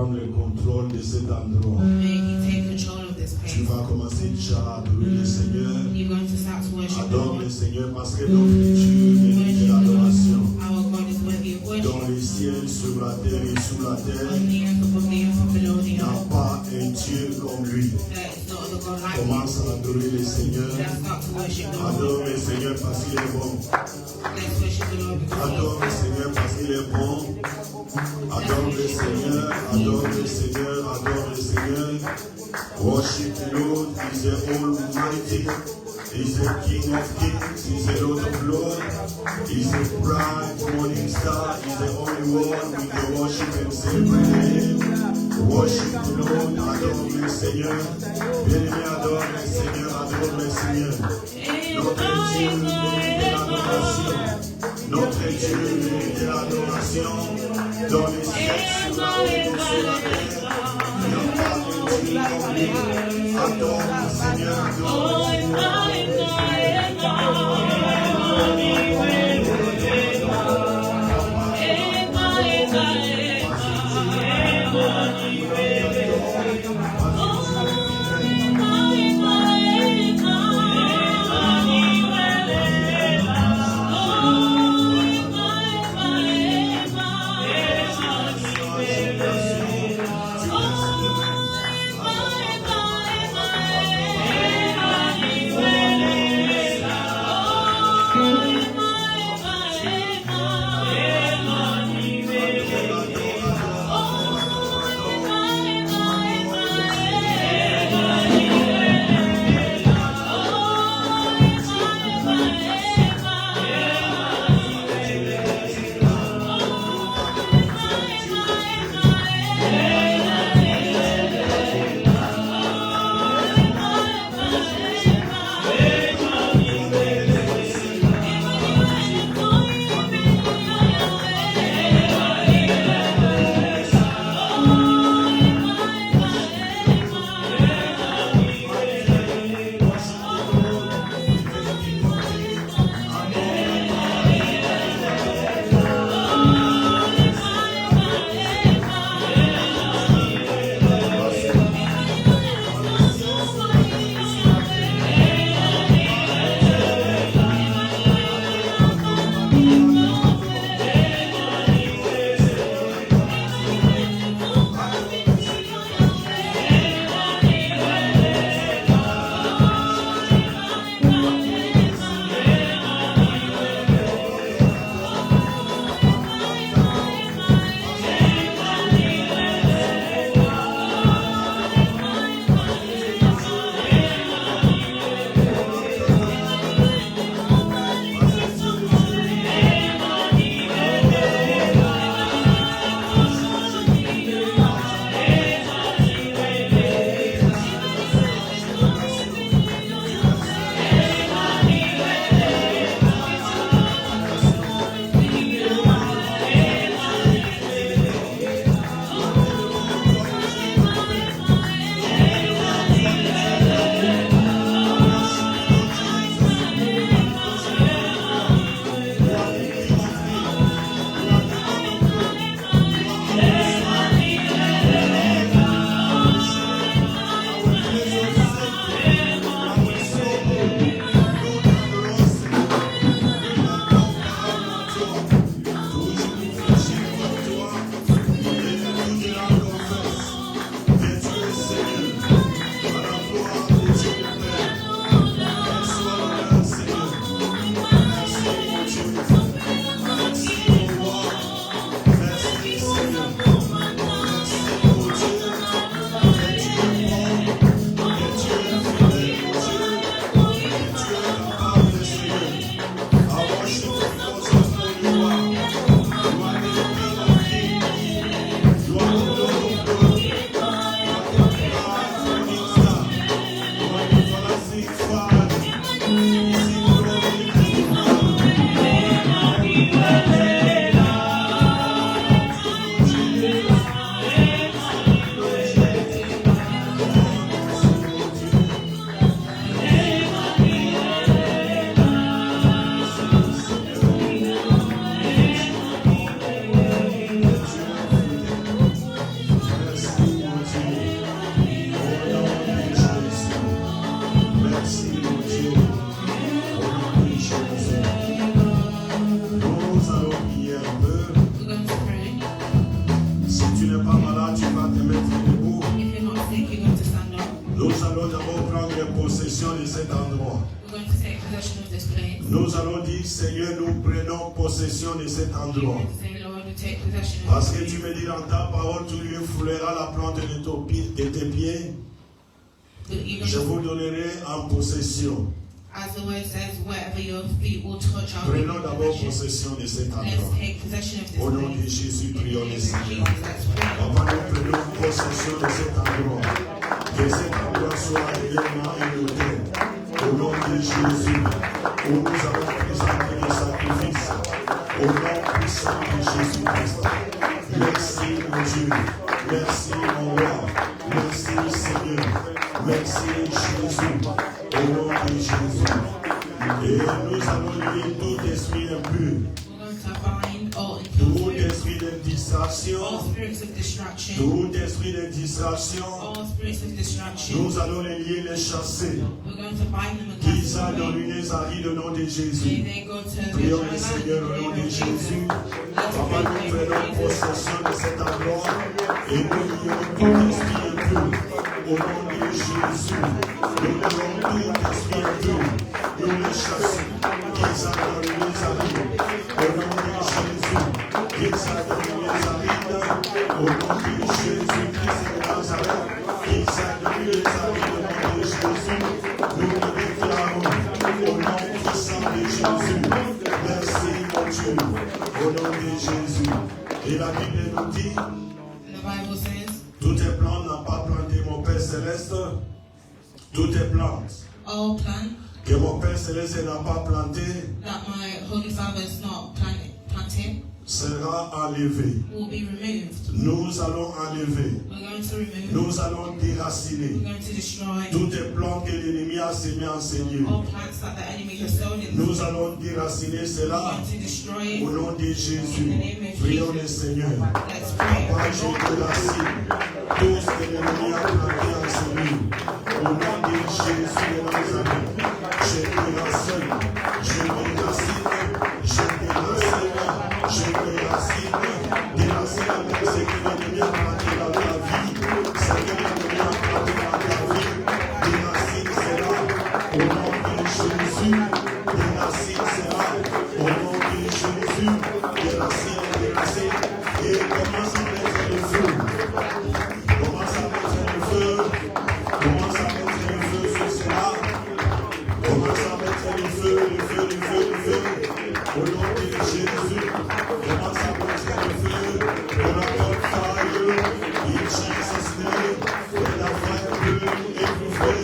prendre le contrôle de cet endroit. Tu vas commencer déjà à adorer le Seigneur. Adore le Seigneur parce que notre Dieu mérite de l'adoration. Dans les ciels, sur la terre et sous la terre, il n'y a pas un Dieu comme lui. Commence à adorer le Seigneur. Adore le Seigneur parce qu'il est bon. Adore le Seigneur parce qu'il est bon. Adore le Seigneur, adore le Seigneur, adore le Seigneur. Worship the Lord, He's the Almighty. He's the King of Kings, He's the Lord of Lords. He's the bright morning star, He's the only one we can worship and celebrate. Worship the Lord, adore le Seigneur. Bien-aimé, adore le Seigneur, adore le Seigneur. Notre Dieu mérite l'adoration. Notre Dieu mérite l'adoration. Dans les cieux, sur la terre, sur la terre. Il n'y a pas de Dieu comme lui. Adore le Seigneur, adore le dit, Seigneur, nous prenons possession de cet endroit. Parce que tu me dis dans ta parole, tu lui fouleras la plante de tes pieds. Je vous donnerai en possession. As the word says, wherever your feet will touch, I'll Prenons d'abord possession de cet endroit. Let's take possession of this Au nom de Jésus, prions le Seigneur. Papa, nous prenons possession de cet endroit. Que cet endroit soit réellement un hôtel. Au nom de Jésus, où nous avons présenté le sacrifice. Au nom puissant de Jésus-Christ. Merci mon Dieu. Merci mon roi. Merci Seigneur. Merci Jésus. Au nom de Jésus. Et nous allons lier tout esprit impur. Tout esprit de distraction. Tout esprit de distraction. Nous allons les lier, les chasser. Qu'ils aillent dans l'Unésarie au nom de Jésus. Prions le Seigneur au nom de Jésus. Papa, nous prenons possession de cet endroit et nous lions tout esprit impur. Au nom de Jésus, nous levons tout esprit impur. Nous les chassons. Qu'ils aillent dans l'Unésarie. Au nom de Jésus. Qu'ils aillent dans l'Unésarie. Au nom de Jésus-Christ de Nazareth. Qu'ils aillent dans l'Unésarie. Au nom de Jésus. Nous le déclarons. Au nom puissant de Jésus. Merci mon Dieu. Au nom de Jésus. Et la Bible nous dit, toutes tes plantes n'ont pas planté mon Père Céleste. Toutes tes plantes all plant que mon Père Céleste n'a pas planté that my Holy Father is not planted sera enlevé. will be removed. Nous allons enlever. We're going to remove. Nous allons déraciner We're going to destroy toutes les plantes que l'ennemi a semées en Seigneur. all plants that the enemy has sown in. Nous allons déraciner We're cela going to destroy au it. nom de Jésus. Prions le Seigneur. Let's pray. Papa, je déracine tout ce que l'ennemi a planté en Seigneur. Au nom de Jésus de Nazareth, je déracine, je déracine, je déracine, je déracine, déracine avec ce que l'ennemi a planté dans ta vie, ce que l'ennemi a planté dans ta vie, déracine cela, au nom de Jésus, déracine cela, au nom de Jésus, déracine, déracine, et commence à mettre le feu, commence à mettre le feu, commence à mettre le feu sur cela, commence à mettre le feu, le feu, le feu, le feu, au nom de Jésus, commence à mettre le feu, on a got fire, in Jesus' name, let the fire burn everywhere,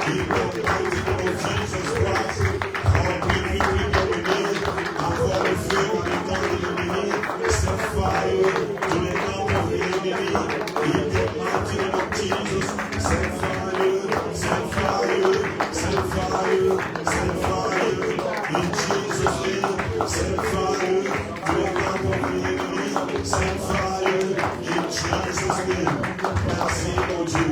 in the mighty name of Jesus Christ, how can we bring your name, encore le feu dans les camps de l'ennemi, set fire to the camp of the enemy, in the mighty name of Jesus, set fire, set fire, set fire, set fire, in Jesus' name, set fire to the camp of the enemy, set fire, in Jesus' name. Merci mon Dieu.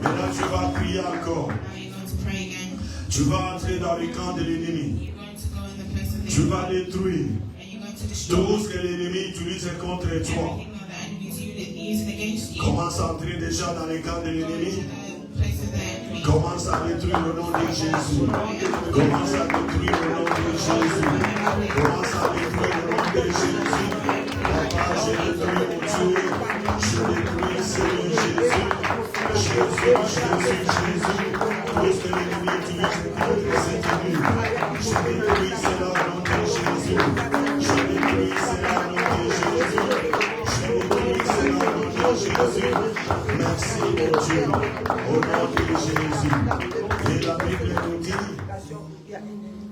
Maintenant tu vas prier encore. Now you're going to pray again. Tu vas entrer dans le camp de l'ennemi. You're going to go in the place of the Tu enemy. vas détruire And you're going to destroy tout ce que l'ennemi utilise contre toi. everything that the enemy is using against you. Commence à entrer déjà dans le camp de Go l'ennemi. into the place of the enemy. Commence à détruire au nom de Jésus. Commence à détruire au nom de Jésus. Commence à détruire au nom de Jésus. Papa, je détruis mon Dieu. Je détruis Seigneur Jésus. Jésus, Jésus, Jésus. Tout ce que l'ennemi utilise contre cette nuit. Je détruis cela au nom de Jésus. Je détruis cela au nom de Jésus. Je détruis cela au nom de Jésus. Merci mon Dieu. Au nom de Jésus. Et la Bible nous dit,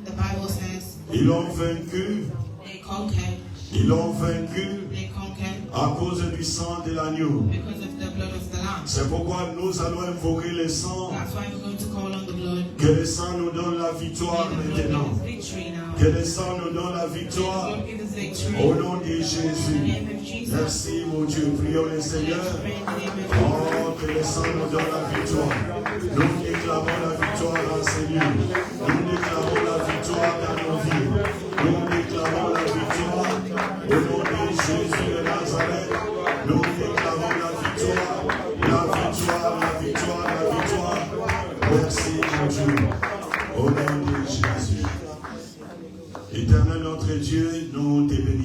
The Bible says ils l'ont vaincu, they conquered. ils l'ont vaincu They conquered à cause du sang de l'agneau. because of the blood of the Lamb. C'est pourquoi nous allons invoquer le sang, That's why we're going to call on the blood. que le sang nous donne la victoire May the blood maintenant. give us victory now. Que le sang nous donne la May the victoire blood give us victory. au nom de In the Jésus. name of Jesus. Merci mon Dieu, prions le Seigneur. Pray in the name of Jesus. Oh, que le sang nous donne la victoire. Nous déclarons la victoire dans Seigneur. Nous déclarons la victoire dans nos vies. Nous déclarons la victoire au nom de Jésus de Nazareth. Nous déclarons la victoire, la victoire, la victoire, la victoire. Merci mon Dieu. Au nom de Jésus. Éternel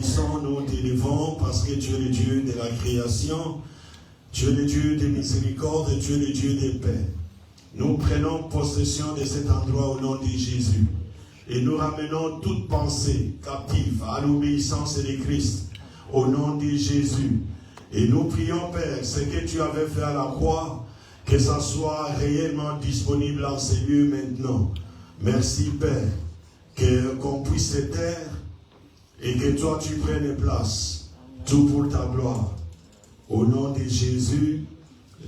bénissons, nous t'élevons parce que tu es le Dieu de la création, tu es le Dieu des miséricordes et tu es le Dieu des paix. Nous prenons possession de cet endroit au nom de Jésus et nous ramenons toute pensée captive à l'obéissance de Christ au nom de Jésus. Et nous prions, Père, ce que tu avais fait à la croix, que ça soit réellement disponible en ces lieux maintenant. Merci, Père, qu'on puisse se taire et que toi tu prennes place, tout pour ta gloire. Au nom de Jésus,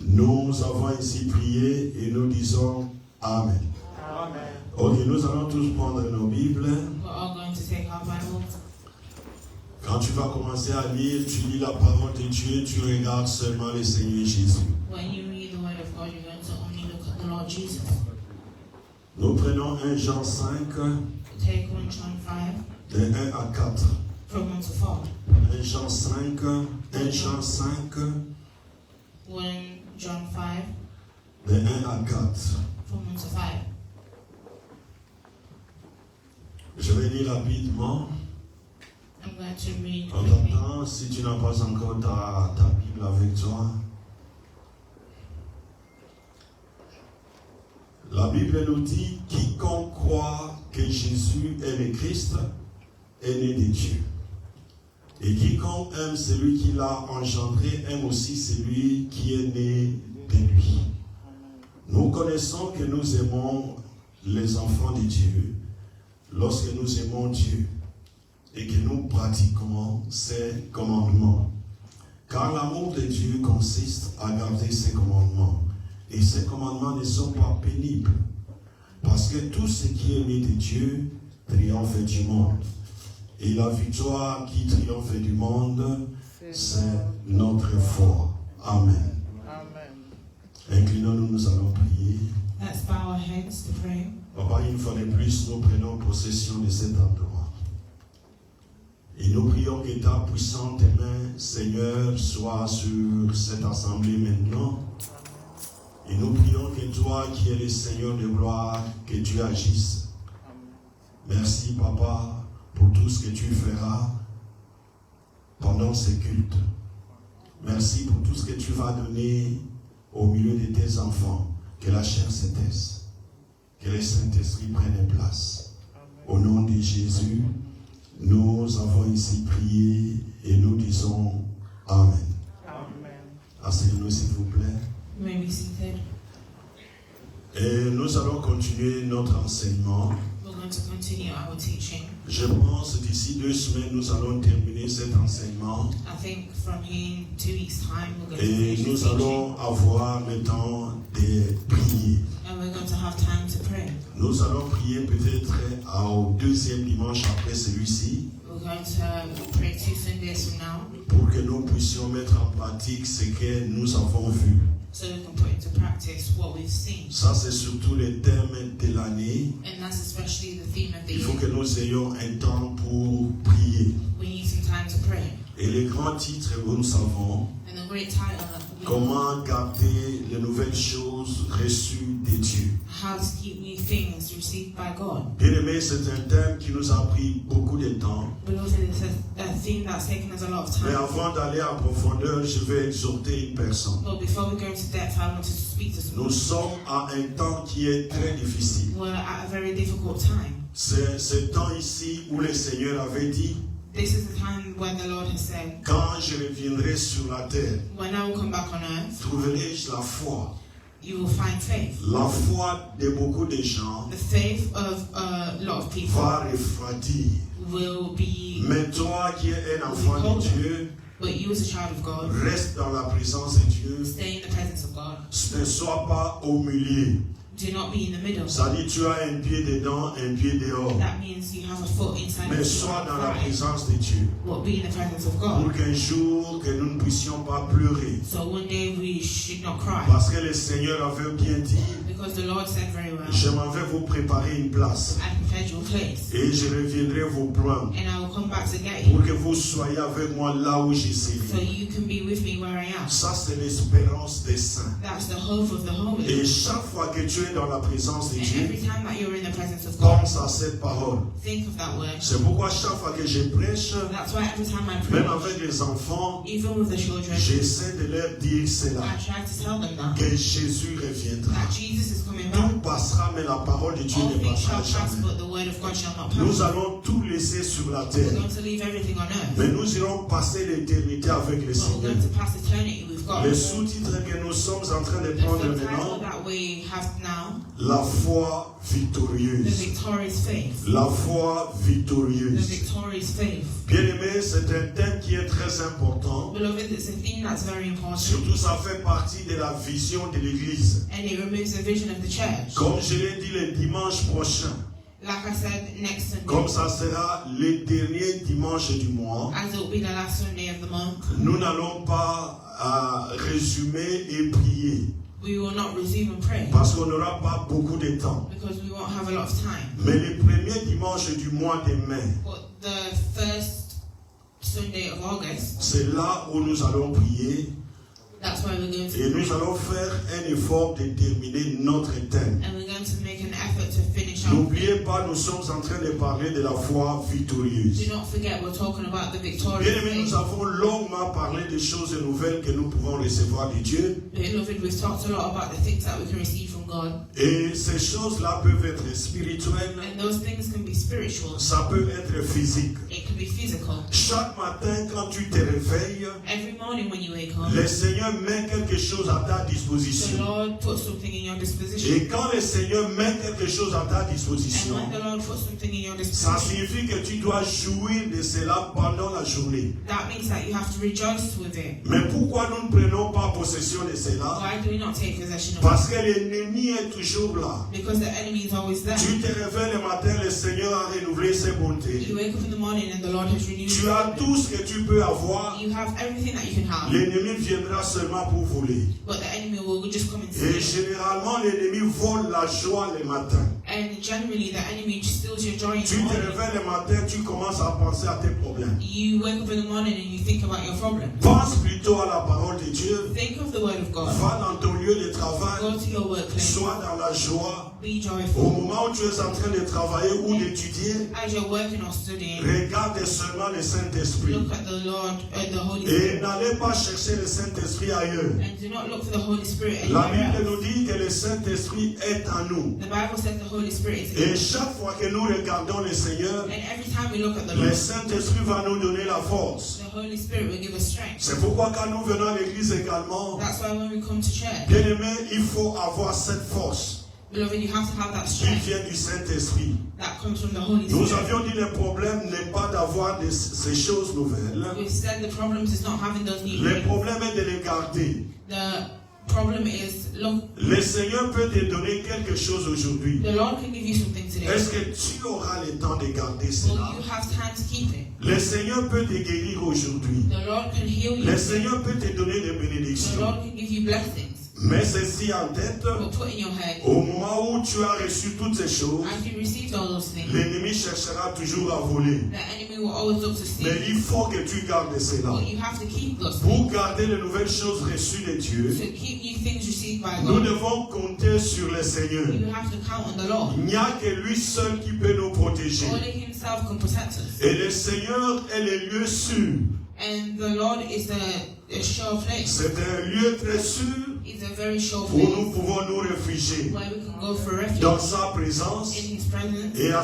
nous avons ainsi prié et nous disons Amen. Amen. Ok, nous allons tous prendre nos Bibles. We're all going to take our Bible. Quand tu vas commencer à lire, tu lis la parole de Dieu, tu regardes seulement le Seigneur Jésus. When you read the word of God, you're going to only look at the Lord Jesus. Nous prenons 1 Jean 5, Take 1 John 5, de 1 à 4. from 1 to 4. 1 Jean 5, 1 Jean 5, 1 John 5, de 1 à 4. from 1 to 5. Je vais lire rapidement. I'm going to read En quickly. temps, si tu n'as pas encore ta Bible avec toi, la Bible nous dit, quiconque croit que Jésus est le Christ est né de Dieu. Et quiconque aime celui qui l'a engendré aime aussi celui qui est né de lui. Nous connaissons que nous aimons les enfants de Dieu lorsque nous aimons Dieu et que nous pratiquons ses commandements. Car l'amour de Dieu consiste à garder ses commandements. Et ces commandements ne sont pas pénibles. Parce que tout ce qui est né de Dieu triomphe du monde. Et la victoire qui triomphe du monde, c'est notre foi. Amen. Amen. Inclinons-nous, nous allons prier. Let's bow our heads to pray. Papa, une fois de plus, nous prenons possession de cet endroit. Et nous prions que ta puissante main, Seigneur, soit sur cette assemblée maintenant. Et nous prions que toi, qui es le Seigneur de gloire, que tu agisses. Merci, Papa, pour tout ce que tu feras pendant ces cultes. Merci pour tout ce que tu vas donner au milieu de tes enfants. Que la chair se taise. Que le Saint-Esprit prenne place. Au nom de Jésus, nous avons ici prié et nous disons Amen. Amen. Asseyez-nous s'il vous plaît. You may be seated. Et nous allons continuer notre enseignement. We're going to continue our teaching. Je pense d'ici 2 semaines, nous allons terminer cet enseignement. I think from here in 2 weeks' time, we're going to Et finish the nous teaching. allons avoir le temps de prier. And we're going to have time to pray. Nous allons prier peut-être au 2e dimanche après celui-ci We're going to pray 2 Sundays from now, pour que nous puissions mettre en pratique ce que nous avons vu. so we can put into practice what we've seen. Ça, c'est surtout le thème de l'année. And that's especially the theme of the Il faut year. que nous ayons un temps pour prier. We need some time to pray. Et le grand titre, nous savons, And the great title of comment garder les nouvelles choses reçues de Dieu. How to Keep New Things Received by God. Bien aimé, c'est un thème qui nous a pris beaucoup de temps. But also it's a theme that's taken us a lot of Mais time. avant d'aller en profondeur, je vais exhorter une personne. But before we go into depth, I wanted to speak to Nous someone. sommes à un temps qui est très difficile. We're at a very difficult time. C'est ce temps ici où le Seigneur avait dit, This is the time when the Lord has said, quand je reviendrai sur la terre, when I will come back on earth, trouverai-je la foi. you will find faith. La foi de beaucoup de gens The faith of a lot of people va refroidir. will be, Mais toi qui es un enfant de Dieu, but you as a child of God, reste dans la présence de Dieu. stay in the presence of God. Ne sois pas au milieu. Do not be in the middle. Ça dit tu as un pied dedans, un pied dehors. That means you have a foot inside Mais of sois dans la God. présence de Dieu. But be in the presence of Pour God. qu'un jour que nous ne puissions pas pleurer. So one day we should not cry. Parce que le Seigneur avait bien dit, Because the Lord said very well, je m'en vais vous préparer une place. I prepared your place. Et je reviendrai vous prendre. And I will come back to get you. Pour que vous soyez avec moi là où je So serai. you can be with me where I am. Ça c'est l'espérance des saints. That's the hope of the holy. Et chaque fois que tu es dans la présence de And Dieu, every time that you're in the presence of God, pense à cette parole. think of that word. C'est pourquoi chaque fois que je prêche, That's why every time I même preach, avec les enfants, even with the children, j'essaie de leur dire cela, I try to tell them that que Jésus reviendra. that Jesus is coming back. Tout passera, mais la parole de Dieu All ne things shall passera pass, jamais. but the word of God shall not Nous pass. allons tout laisser sur la We're terre, going to leave everything on earth. mais nous irons passer l'éternité avec le But we're Seigneur. going to pass eternity with God. Le sous-titre que nous sommes en train de The prendre subtitle maintenant, that we have now, la foi the victorieuse. victorious faith. La foi The victorieuse. victorious faith. Bien-aimé, c'est un thème qui est très important. Beloved, it's a theme that's very important. Surtout, ça fait partie de la vision de l'Église. And it removes the vision of the church. Comme je l'ai dit le dimanche prochain, Like I said, next Sunday, comme ça sera le dernier dimanche du mois, as it will be the last Sunday of the month, nous n'allons pas résumer et prier. we will not resume and pray Parce qu'on n'aura pas beaucoup de temps. because we won't have a lot of time. Mais le premier dimanche du mois de mai, But the first Sunday of August, c'est là où nous allons prier that's why we're going et to nous pray. allons faire un effort de terminer notre thème. And we're going to make an effort to finish our N'oubliez pas, nous sommes en train de parler de la foi victorieuse. Do not forget, we're talking about the victorious Bien-aimés, nous faith. avons longuement parlé des choses nouvelles que nous pouvons recevoir de Dieu. Beloved, we've talked a lot about the things that we can receive from God. Et ces choses-là peuvent être spirituelles, And those things can be spiritual. ça peut être physique. It can be physical. Chaque matin, quand tu te réveilles, Every morning when you wake up, le Seigneur met quelque chose à ta the disposition. Lord puts something in your disposition. Et quand le Seigneur met quelque chose à ta And disposition, when the Lord puts something in your ça disposition, signifie que tu dois jouir de cela pendant la journée. that means that you have to rejoice with it. Mais pourquoi nous ne prenons pas possession de cela? Why do we not take possession of Parce que l'ennemi est toujours là. it? Because the enemy is always there. Tu te réveilles le matin, le Seigneur a renouvelé ses bontés. You wake up in the morning and the Lord has renewed Tu you. as tout ce que tu peux avoir. You have everything that you can have. L'ennemi viendra seulement pour voler. But the enemy will just come and Et steal. généralement, l'ennemi vole la joie le matin. And generally, the enemy just steals your joy in Tu the te morning. réveilles le matin, tu commences à penser à tes problèmes. You wake up in the morning and you think about your problem. Pense plutôt à la parole de Dieu. Think of the word of God. Va dans ton lieu de travail. Go to your workplace. Sois dans la joie. Be Au joyful. moment où tu es en train de travailler ou d'étudier, As you're working or studying, regarde seulement le Saint-Esprit. look at the Lord, the Holy Et Spirit. n'allez pas chercher le Saint-Esprit ailleurs. And do not look for the Holy Spirit La anywhere Bible else. nous dit que le Saint-Esprit est en nous. The Bible says the Holy Spirit is in Et us. chaque fois que nous regardons le Seigneur, And every time we look at the le Lord, Saint-Esprit va nous donner la force. the Holy Spirit will give us strength. C'est pourquoi quand nous venons à l'église également, That's why when we come to church, bien aimé, il faut avoir cette force beloved, you have to have that qui strength vient du Saint-Esprit. that comes from the Holy Nous Spirit. avions dit le problème n'est pas d'avoir ces choses nouvelles. We've said the problem is not having those new Le things. problème est de les garder. The problem is, look, Le Seigneur peut te donner quelque chose aujourd'hui. the Lord can give you something today. Est-ce que tu auras le temps de garder Will cela? you have time to keep it? Le Seigneur peut te guérir aujourd'hui. The Lord can heal you. Le Seigneur peut te donner des The bénédictions. Lord can give you blessings. Mais ceci en tête, But put in your head, au moment où tu as reçu toutes ces choses, as you received all those things, l'ennemi cherchera toujours à voler. the enemy will always look to Mais steal. il faut que tu gardes cela. But you have to keep those Pour things. garder les nouvelles choses reçues de Dieu, To keep new things received by nous God, devons compter sur le Seigneur. you have to count on the Lord. Il n'y a que lui seul qui peut nous protéger. Only Himself can protect us. Et le Seigneur est le lieu sûr. And the Lord is a sure place. C'est un lieu très sûr It's a very sure où nous place pouvons nous réfugier where we can go for refuge dans sa présence. in His presence. Et à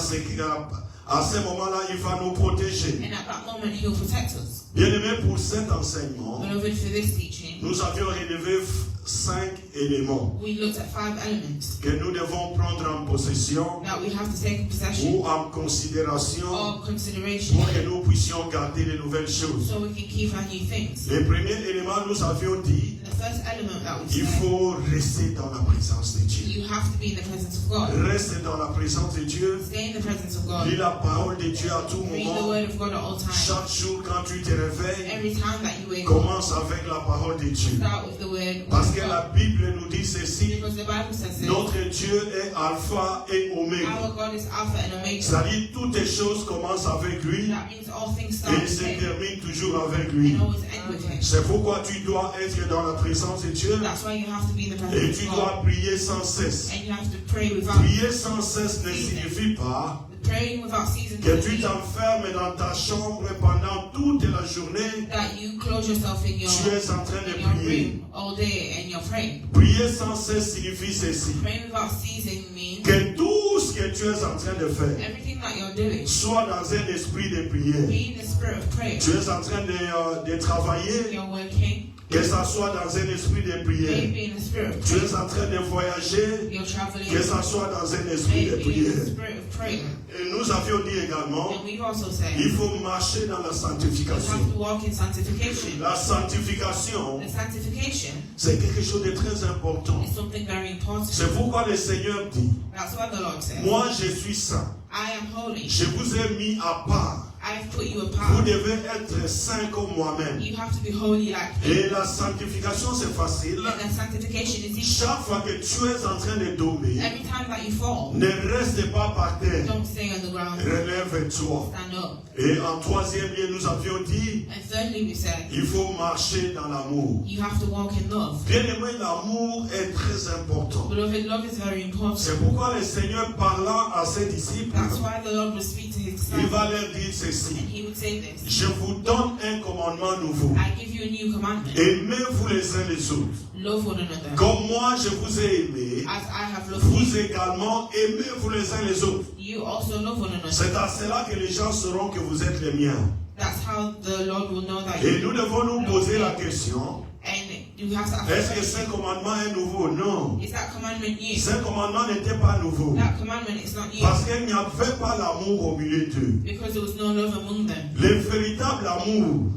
ce moment-là, il va nous protéger. And at that moment, He'll protect us. Bien-aimés, pour cet enseignement, Beloved, for this teaching, nous avions relevé 5 éléments we looked at 5 elements que nous devons prendre en possession that we have to take in possession ou en considération or consideration pour que nous puissions garder les nouvelles choses. so we can keep our new things. Le premier élément, nous avions dit, The first element that we il said, faut rester dans la présence de Dieu. you have to be in the presence of God. Reste dans la présence de Dieu. Stay in the presence of God. Lis la parole de Dieu à tout Read the moment. word of God at all times. Chaque jour, quand tu te réveilles, Every time that you wake up, commence avec la parole de Dieu. start with the word Parce of que God. la Bible nous dit ceci, Because the Bible says it. notre Dieu est alpha et oméga. Our God is Alpha and Omega. C'est-à-dire toutes les choses commencent avec lui That means all things start et with se Him terminent toujours avec lui. and always end connect with Him. C'est pourquoi tu dois être dans la présence de Dieu That's why you have to be in the et presence tu of God. dois prier sans cesse. And you have to pray without Prier sans cesse ne signifie pas praying without ceasing que tu t'enfermes dans ta chambre pendant toute la journée. that you close yourself in your Tu es en train de prier. room all day and you're praying. Prier sans cesse signifie ceci. Praying without ceasing means Que tout ce que tu es en train de faire everything that you're doing, soit dans un esprit de prière. be in the spirit of prayer. Tu es en train de travailler, You're working, que ça soit dans un esprit de prière. maybe in the spirit of Tu prayer. es en train de voyager, You're traveling, que ça soit dans un esprit de maybe in the prière. spirit of prayer. Et nous avions dit également, And we've also said il you faut marcher dans la have sanctification. to walk in sanctification. La sanctification, The sanctification c'est quelque chose de très important. is something very important. C'est pourquoi le Seigneur dit, That's what the Lord says. moi je suis saint, I am holy. je vous ai mis à part. I've put you Vous apart. devez être saint comme moi-même. You have to be holy like me. Et la sanctification, c'est facile. And the sanctification is easy. Chaque fois que tu es en train de tomber, Every time that you fall, ne reste pas par terre. don't stay on the ground. Relève-toi. Stand up. Et en troisième lieu, nous avions dit, And thirdly, we said il faut marcher dans l'amour. you have to walk in love. Bien-aimé, l'amour est très important. Beloved, love is very important. C'est pourquoi le Seigneur parlant à ses disciples, That's why the Lord would speak to his il disciples va leur dire ceci. and he would say this. Je vous donne un commandement nouveau. I give you a new commandment. Aimez-vous les uns les autres. Love one another. Comme moi je vous ai aimé, As I have loved vous you, également aimez-vous les uns les autres. you also love one another. C'est à cela que les gens sauront que vous êtes les miens. That's how the Lord will know that Et you nous devons nous poser la question, And you have to ask est-ce que yourself, ce commandement est nouveau? Non. is that commandment new? Ce commandement n'était pas nouveau. That commandment is not new Parce qu'il n'y avait pas l'amour au milieu d'eux. because there was no love among them. Le véritable amour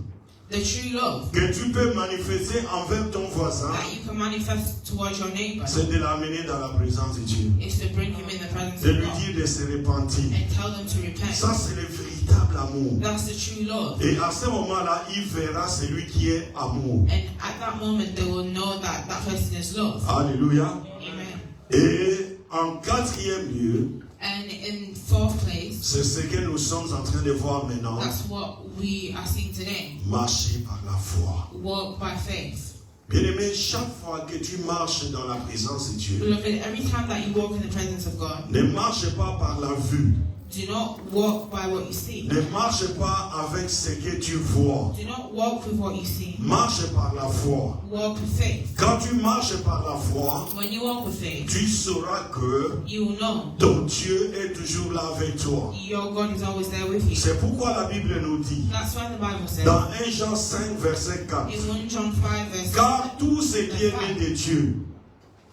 The true love que tu peux manifester envers ton voisin, that you can manifest towards your neighbor c'est de l'amener dans la présence de Dieu. is to bring him in the presence De of lui God dire de se repentir. and tell them to repent. Ça, c'est le véritable amour. That's the true love. Et à ce moment-là, il verra celui qui est amour. And at that moment, they will know that that person is love. Alléluia. Amen. Et en quatrième lieu, And in fourth place, c'est ce que nous sommes en train de voir maintenant. that's what we are seeing today. Marcher par la foi. Walk by faith. Bien-aimé, chaque fois que tu marches dans la présence de Dieu, Beloved, every time that you walk in the presence of God, ne marche pas par la vue. do not walk by what you see. Ne marche pas avec ce que tu vois. Do not walk with what you see. Marche par la foi. Walk with faith. Quand tu marches par la foi, When you walk with faith, tu sauras que you will know ton Dieu est toujours là avec toi. your God is always there with you. C'est pourquoi la Bible nous dit, That's why the Bible says dans 1 Jean 5, verset 4, in 1 John 5 verse car tout ce qui est né de Dieu,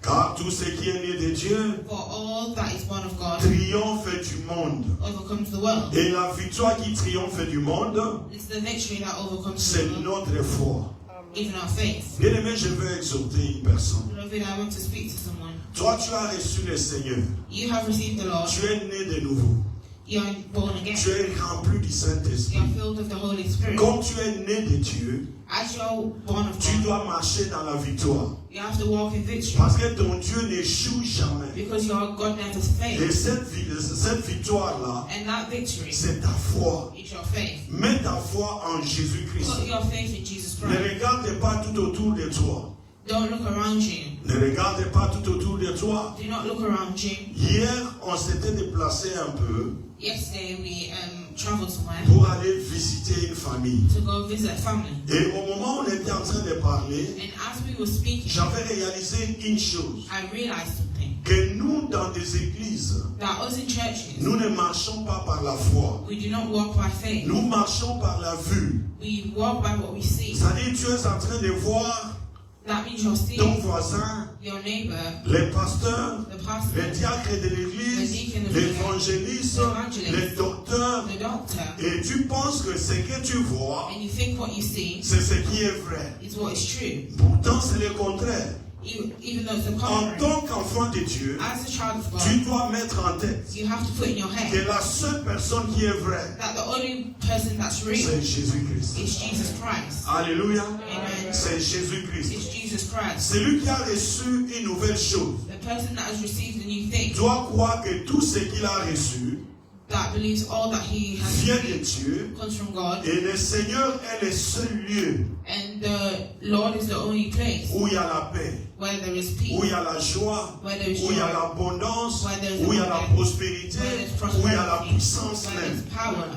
car tout ce qui est né de Dieu for all that is born of God triomphe du monde. overcomes the world. Et la victoire qui triomphe du monde, It's the victory that overcomes the c'est world, notre foi. even our faith. Bien aimé, je veux exhorter une personne. Beloved, I want to speak to someone. Toi, tu as reçu le Seigneur. You have received the Lord. Tu es né de nouveau. You are born again. Tu es rempli du You Saint-Esprit. are filled with the Holy Spirit. Comme tu es né de Dieu, As you are born of tu God, dois marcher dans la victoire. you have to walk in victory Parce que ton Dieu n'échoue jamais. because your God never Et fails. cette victoire-là, And that victory c'est ta foi. is your faith. Mets ta foi en Jésus-Christ. Put your faith in Jesus Ne Christ. regarde pas tout autour de toi. Don't look around you. Ne regarde pas tout autour de toi. Do not look around you. Hier, on s'était déplacé un peu Yesterday we traveled somewhere pour aller visiter une famille. to go visit a family. Et au moment où on était en train de parler, And as we were speaking, j'avais réalisé une chose. I realized something. Que nous, dans des églises, That us in churches, nous ne marchons pas par la foi. we do not walk by faith. Nous marchons par la vue. We walk by what we see. C'est-à-dire, tu es en train de voir That means you're ton seeing voisin, your neighbor, les pasteurs, the pastor, les diacres de l'église, l'évangéliste, les docteurs, the doctor, et tu penses que ce que tu vois, and you think what you see c'est ce qui est vrai. is what is true, Pourtant, c'est le contraire. even though it's the En contrary. tant qu'enfant de Dieu, As a child of tu God, dois mettre en tête you have to put in your que head la seule personne qui est vraie, that the only person that's real c'est Jésus-Christ. is Jesus Christ. Alléluia. Amen. C'est Jésus-Christ. It's Jesus Christ. Celui qui a reçu une nouvelle chose The person that has received a new thing, doit croire que tout ce qu'il a reçu that believes all that he has vient de received Dieu comes from God, et le Seigneur est le seul lieu and The Lord is the only place où il y a la paix, where there is peace, où il y a la joie, where there is où il y a joy, l'abondance, where there is où il y a la abundance, prospérité, where there is où il y a la prosperity, puissance where there is même. power.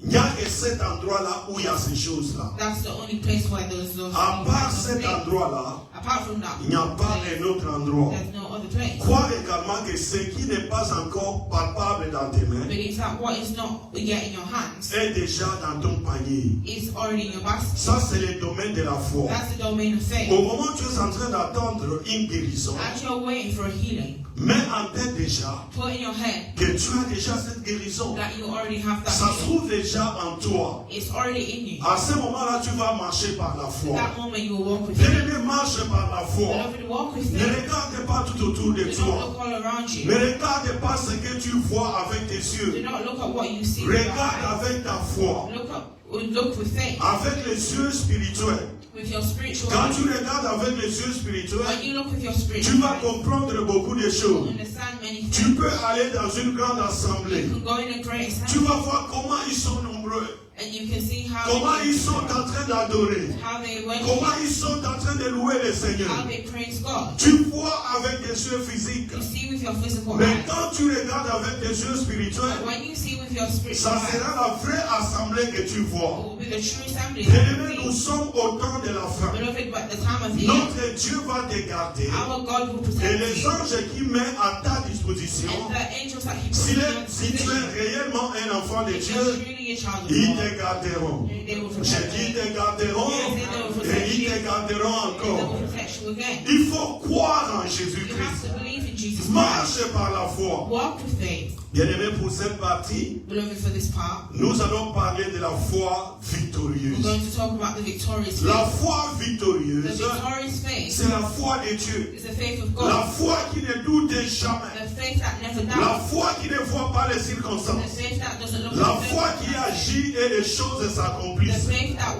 Il n'y a que cet endroit-là où il y a ces choses-là. That's the only place where there's those À part cet things. endroit-là, Apart from that, il n'y a pas un autre endroit. there's no other place. Crois également que ce qui n'est pas encore palpable dans tes mains Believe that what is not yet in your hands est déjà dans ton panier. is already in your basket. Ça, c'est le domaine de la foi. That's the domain of faith. Au moment où tu es en train d'attendre une guérison, As you're waiting for a healing, mets en tête déjà put in your head que tu as déjà cette guérison. that you already have that Ça se healing. trouve déjà en toi. It's already in you. À ce moment-là, tu vas marcher par la At foi. that moment, you will walk with faith. Bien-aimé, marche par la foi. Beloved, walk with Ne faith. regarde pas tout autour de Do not toi. look all around Ne you. regarde pas ce que tu vois avec tes Do yeux. not look at what you see with your Regarde eyes. avec ta foi. Look with faith, Avec les yeux spirituels. with your spiritual Quand eyes. tu regardes avec les yeux spirituels, When you look with your tu spiritual vas eyes, comprendre beaucoup de you choses. understand many Tu things. peux aller dans une grande You assemblée. can go in a great Tu assembly vas voir comment ils sont nombreux. and you can see Comment ils sont en train d'adorer. how they worship, Comment ils sont en train de louer le how Seigneur. they praise God. Tu vois avec tes yeux physiques. You see with your physical Mais eyes. quand tu regardes avec tes yeux But spirituels, when you see with your spiritual ça eyes, sera la vraie assemblée que tu it vois. will be the true assembly that you Bien-aimés, nous see. sommes au temps de la fin. Beloved, but the time of the end, Notre Dieu va te garder. our God will Et protect les you. anges qu'il met à ta disposition, And the angels that He puts si in your tu position, es réellement un enfant de if Dieu, you're truly a child of ils God, te garderont. they will J'ai protect dit, you. ils te garderont et ils te garderont They will encore. protect you again. Il faut croire en You have Jésus-Christ. to believe in Jesus Christ. Marche par la foi. Walk with faith. Bien-aimés, pour cette partie, Beloved, for this part, nous allons parler de la foi we're victorieuse. going to talk about the victorious La faith. foi The victorieuse, victorious faith c'est la foi de Dieu. is the faith of La God. foi qui ne doute jamais. The faith that never La doubts. foi qui ne voit pas les The circonstances. faith that doesn't look La at the foi qui agit et les choses The s'accomplissent. faith that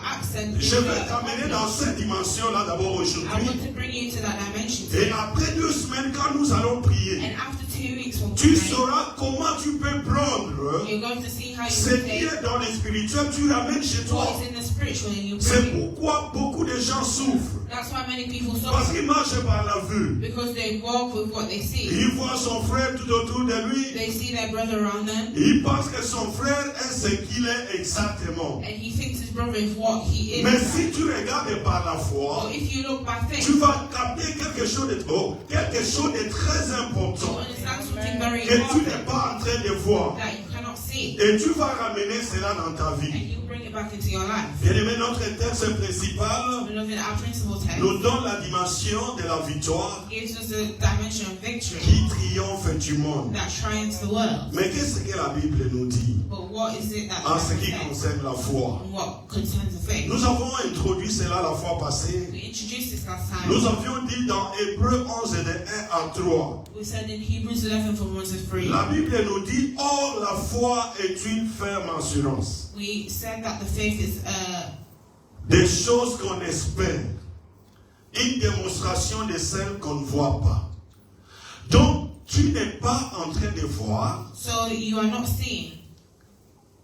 acts and Je vais t'amener dans cette dimension-là d'abord I aujourd'hui. want to bring you to that dimension Et today. après 2 semaines, quand nous allons prier, And after 2 weeks from tu today, sauras comment tu peux prendre you're going to see how ce you qui take est dans le spirituel, tu ramènes chez toi. what is in the spiritual and you C'est bring it. pourquoi beaucoup de gens souffrent. That's why many people Parce suffer. qu'ils marchent par la vue. Because they walk with what they see. Il voit son frère tout autour de lui. They see their brother around them, Il pense que son frère est ce qu'il est exactement. and he thinks his brother is what he is. Mais si tu regardes par la foi, Or if you look by faith, tu vas capter quelque chose de très you important understand something very que tu n'es important pas en train de voir. that you cannot see, Et tu vas ramener cela dans ta and vie. you bring it back into your life. Bien-aimé, notre texte principal Beloved, our principal text nous donne la dimension de la victoire gives us a dimension of victory qui triomphe du monde. that triumphs the world. Mais qu'est-ce que la Bible nous dit But what is it that en ce the qui Bible says concerne la foi? and what concerns the faith? Nous avons introduit cela la fois passée. We introduced this last time. Nous avions dit dans Hébreux 11 de 1 à 3. We said in Hebrews 11 from 1 to 3. La Bible nous dit, or la foi est une ferme assurance We said that the faith is des choses qu'on espère, une démonstration de celles qu'on ne voit pas. Donc, tu n'es pas en train de voir, so you are not seeing,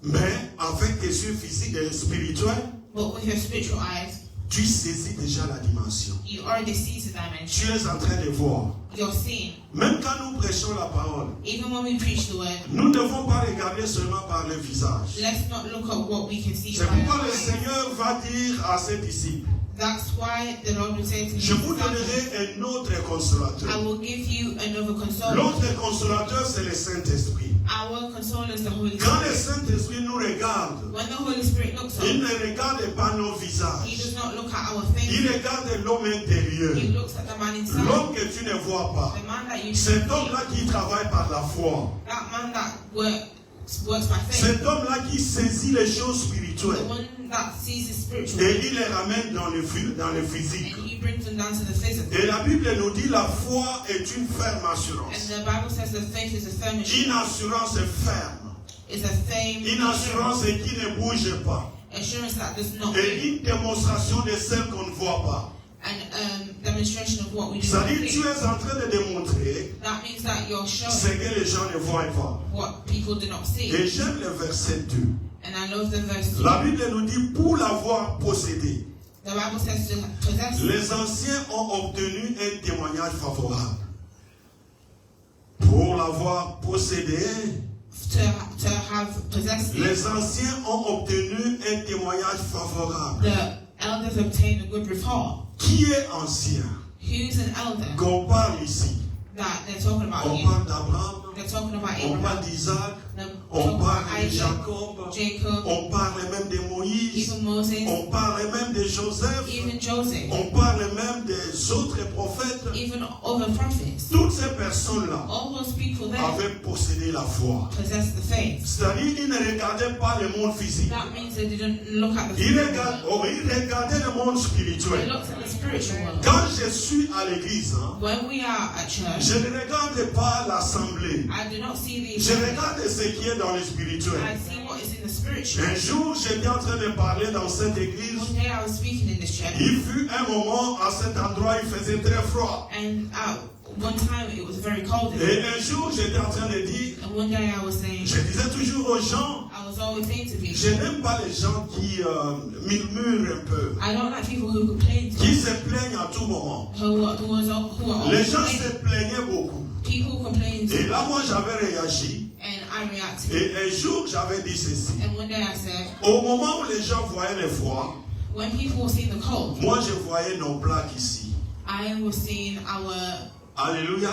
mais avec tes yeux physiques et spirituels, but with your spiritual eyes, tu saisis déjà la dimension. you already see the dimension. Tu es en train de voir. You're seeing. Même quand nous prêchons la parole, Even when we preach the word, nous ne devons pas regarder seulement par le visage. let's not look at what we can see C'est by our pourquoi le eyes. Seigneur va dire à ses disciples, That's why the Lord will say to me, je vous donnerai un autre I consolateur. will give you another consoler. L'autre consolateur, c'est le Saint-Esprit. Our consoler is the Holy Quand le Spirit. Saint-Esprit nous regarde, When the Holy Spirit looks il up, ne regarde pas nos He visages. does not look at our Il face. regarde l'homme intérieur. He looks at the man inside. L'homme que tu ne vois pas. The man that you Cet see. homme-là qui travaille par la foi. That man that works by faith. Cet homme-là qui saisit les choses The spirituelles. one that sees the spiritual. Et il les ramène dans le And physique. He brings them down to the physical. Et la Bible nous dit la foi est une ferme And assurance. the Bible says that faith is a firm Une assurance. assurance ferme. It's a firm Une assurance qui ne bouge pas. assurance that does not Et move. une démonstration de celle qu'on ne voit pas. And demonstration of what we do not C'est-à-dire que tu see. es en train de démontrer That means that you're ce showing que les gens ne voient pas. what people do not see. Et j'aime le verset 2. And I love the verse 2. La Bible nous dit pour l'avoir possédé, The Bible says to possess. Les anciens ont obtenu un témoignage favorable. Pour l'avoir possédé, To have possessed it. les anciens ont obtenu un témoignage favorable. The elders obtained a good report. Qui est ancien? Who's an elder Qu'on parle ici. that they're talking about On you? parle d'Abraham, They're talking about on parle Abraham. d'Isaac, They're on talking parle about de Isaac, Jacob, Jacob, on parle même de Moïse, even Moses, on parle même de Joseph, even Joseph, on parle même des autres prophètes. even other prophets. Toutes ces personnes-là All those people there avaient possédé la foi. possessed the faith. C'est-à-dire qu'ils ne regardaient pas le monde physique. That means they didn't look at the Ils physical world. regardaient le monde They spirituel. looked at the spiritual world. Quand je suis à l'église, When we are at church, je ne regarde pas l'assemblée. I do not see the Je regarde ce qui est dans le spirituel. I see what is in the spiritual. Un jour, j'étais en train de parler dans cette église. One day I was speaking in this church, Il fut un moment, à cet endroit, il faisait très froid. and one time it was very cold. in Et there. un jour, j'étais en train de dire, And one day I was saying, je disais toujours aux gens, I was always saying to people, je n'aime pas les gens qui murmurent un peu, I don't like people who complain to qui me, se plaignent à tout moment. who are Les always gens complaining. se plaignaient beaucoup. People complain to Et me, là, moi, j'avais réagi. and I reacted. Et un jour, j'avais dit ceci. And one day I said, Au moment où les gens voyaient le froid, when people were seeing the cold, moi, je voyais nos plaques ici. I was seeing our Alléluia.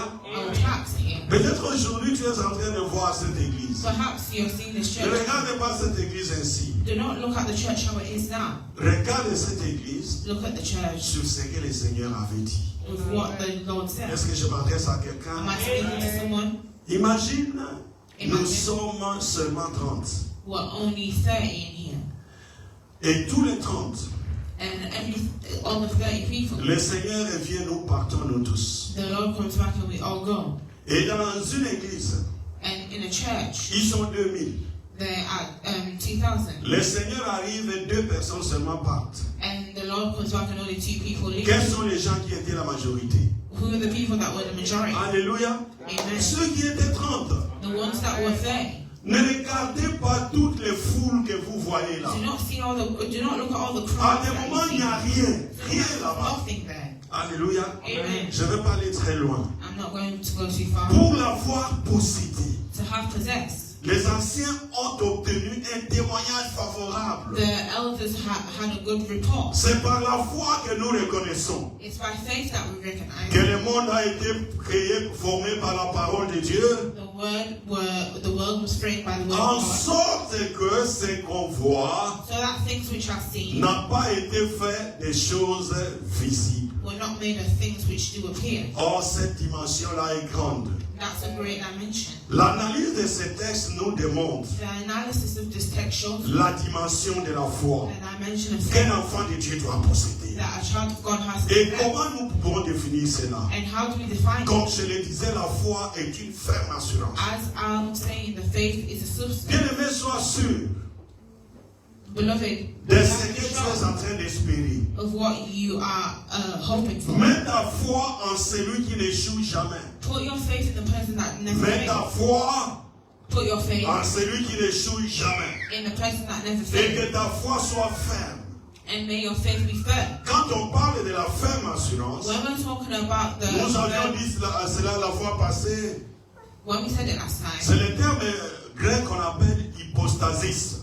plaques here. Peut-être aujourd'hui, tu es en train de voir cette église. Perhaps you're seeing this Ne church. regarde pas cette église ainsi. Do not look at the church how it is now. Regarde cette église Look at the church sur ce que le Seigneur avait dit. with what the Lord said. Est-ce que je m'adresse à quelqu'un? Am I speaking to someone? Imagine, nous Imagine. sommes seulement 30. We're only 30 in here. Et tous les 30, And all the 30 people, le Seigneur revient, nous partons nous tous. the Lord comes back and we all go. Et dans une église, And in a church, ils sont 2000. they're at 2,000. Le Seigneur arrive et 2 personnes seulement partent. And the Lord comes back and only 2 people leave. Quels sont les gens qui étaient la majorité? Who are the people that were the majority? Alléluia. Amen. Ceux qui étaient 30. The ones that were 30. Ne regardez pas toutes les foules que vous voyez là. Do not look at all the À crowds. des that moments, you il n'y a see. rien. Rien There's là-bas. nothing there. Alléluia. Amen. Je vais pas aller très loin. I'm not going to go too far. Pour l'avoir possédé, To have possessed, les anciens ont obtenu un témoignage favorable. the elders had a good report. C'est par la foi que nous reconnaissons It's by faith that we que recognize le monde a été créé, formé par la parole de Dieu, the world was framed by the word en of God, sorte que ce qu'on voit so that things which are seen n'a pas été fait des choses visibles. were not made of things which do appear. Or, cette dimension-là est grande. That's a great dimension. L'analyse de ces textes nous démontre The analysis of this text shows la dimension de la foi the dimension of qu'un faith enfant de Dieu doit posséder. that a child of God has to Et have. comment nous pouvons définir cela? And how do we define it? Comme je le disais, la foi est une ferme assurance. As I'm saying, the faith is a substance. Bien-aimé, sois sûr Beloved, de you ce have que to tu es show en train d'espérer. of what you are hoping for. Mets ta foi en celui qui n'échoue jamais. Put your faith in the person that never Mets ta fails. foi Put your faith en celui qui n'échoue jamais. in the person that never Et fails. que ta foi soit ferme. And may your faith be firm. Quand on parle de la ferme assurance, When we're talking about the nous avions dit cela la fois passée. when we said it last C'est time, le terme grec qu'on appelle hypostasis,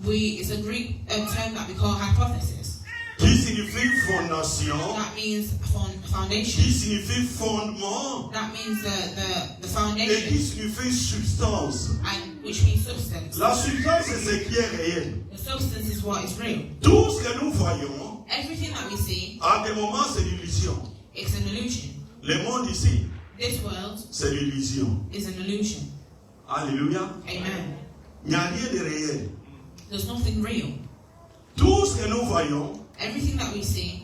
it's a Greek term that we call hypothesis. qui signifie fondation, That means qui foundation. signifie fondement That means the et qui foundation, signifie substance. and which means substance. La substance, c'est ce qui est réel. The substance is what is real. Tout ce que nous voyons, Everything that we see, à des moments, c'est l'illusion. it's an illusion. Le monde ici, This world c'est l'illusion. is an illusion. Alléluia. Amen. Il n'y a rien de réel. There's nothing real. Tout ce que nous voyons, Everything that we see,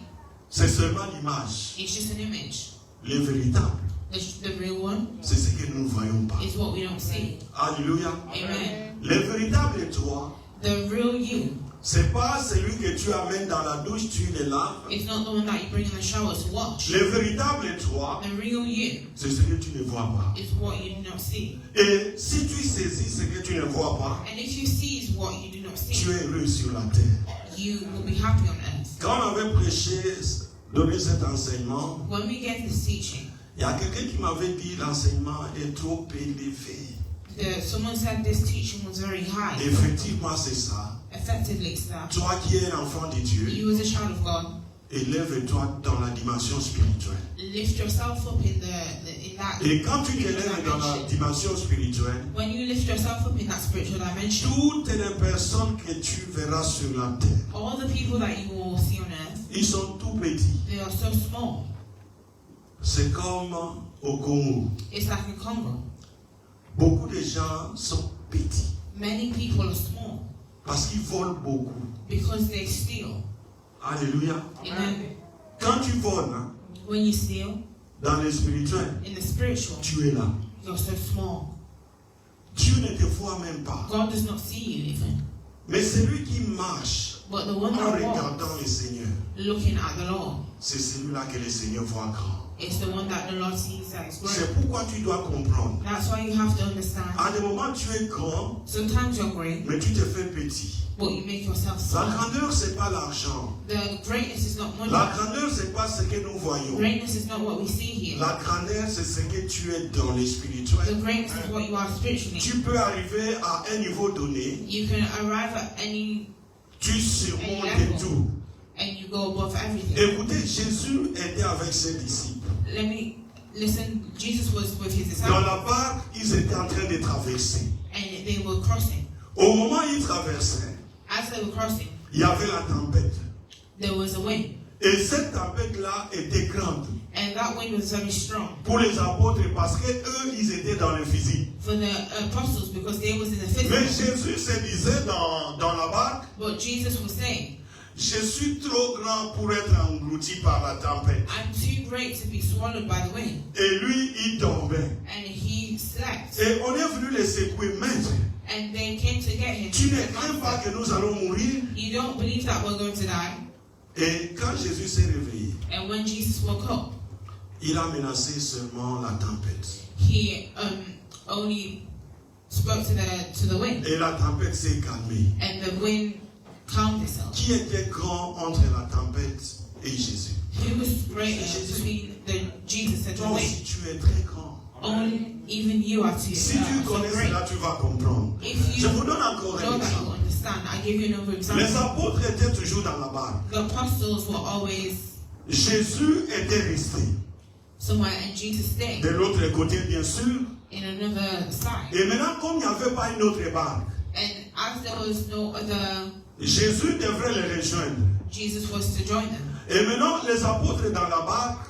c'est seulement l'image. it's just an image. Le véritable, The real one c'est ce que nous ne voyons pas. is what we don't see. Alléluia. Amen. Le véritable toi, The real you c'est pas celui que tu amènes dans la douche, tu le laves. is not the one that you bring in the shower to wash. Le véritable toi, The real you c'est ce que tu ne vois pas. is what you do not see. Et si tu saisis ce que tu ne vois pas, And if you seize what you do not tu see, es heureux sur la terre. you will be happy on earth. Quand on avait prêché, donné cet enseignement, when we gave this teaching, il y a quelqu'un qui m'avait dit l'enseignement est trop élevé. Someone said this teaching was very high. Effectivement, c'est ça. Effectively, it's that. Toi qui es l'enfant de Dieu, You as a child of God, élève-toi dans la dimension spirituelle. lift yourself up in that. Et quand tu t'élèves dans la dimension spirituelle, When you lift yourself up in that spiritual dimension, toutes les personnes que tu verras sur la terre, all the people that you will see on earth, ils sont tout petits. they are so small. C'est comme au Congo. It's like in Congo. Beaucoup de gens sont petits Many people are small parce qu'ils volent beaucoup. because they steal. Alléluia. Amen. Quand tu voles hein, When you steal dans le spirituel, in the spiritual, tu es là. you're so small. Dieu ne te voit même pas. God does not see you even. Mais celui qui marche But the one en that regardant walks, le Seigneur, looking at the Lord, c'est celui-là que le Seigneur voit grand. it's the one that the Lord sees as great. C'est pourquoi tu dois comprendre. That's why you have to understand. À des moments, tu es grand, Sometimes you're great, mais tu te fais petit. but you make yourself La small. grandeur, c'est pas l'argent. The greatness is not money. La grandeur, c'est pas ce que nous voyons. Greatness is not what we see here. La grandeur, c'est ce que tu es dans le The spirituel. greatness is what you are spiritually. Tu peux arriver à un niveau donné, You can arrive at any tu surmontes tout. and you go above everything. Écoutez, Jésus était avec ses disciples. Let me listen. Jesus was with his Dans disciples la barque, ils étaient en train de traverser. and they were crossing. Au moment où ils traversaient, As they were crossing, il y avait la tempête. there was a wind, Et cette tempête-là était grande and that wind was very strong pour les apôtres parce que eux, ils étaient dans le physique. for the apostles because they was in the Mais physical. Jésus se disait dans la barque, But Jesus was saying, je suis trop grand pour être englouti par la tempête. I'm too great to be swallowed by the wind. Et lui, il dormait. And he slept. Et on est venu le secouer, maître. And they came to get him. Tu ne crains pas que nous allons mourir? You don't believe that we're going to die? Et quand Jésus s'est réveillé, And when Jesus woke up, il a menacé seulement la tempête. he only spoke to the wind. Et la tempête s'est calmée. And the wind calmed itself. Qui était grand entre la tempête et Jésus? Who was greater between Jesus and the Toi aussi, wind? tu es très grand. Only even you are too Si tu so connais great. cela, tu vas comprendre. If Je you vous donne encore un know that you exemple. understand, I give you another Les example. apôtres étaient toujours dans la barque. The apostles were always Jésus était resté. somewhere and Jesus stayed De l'autre côté, bien sûr. in another side. Et maintenant, comme il n'y avait pas une autre barque, And as there was no other, Jésus devrait les rejoindre. Jesus was to join them. Et maintenant, les apôtres dans la barque,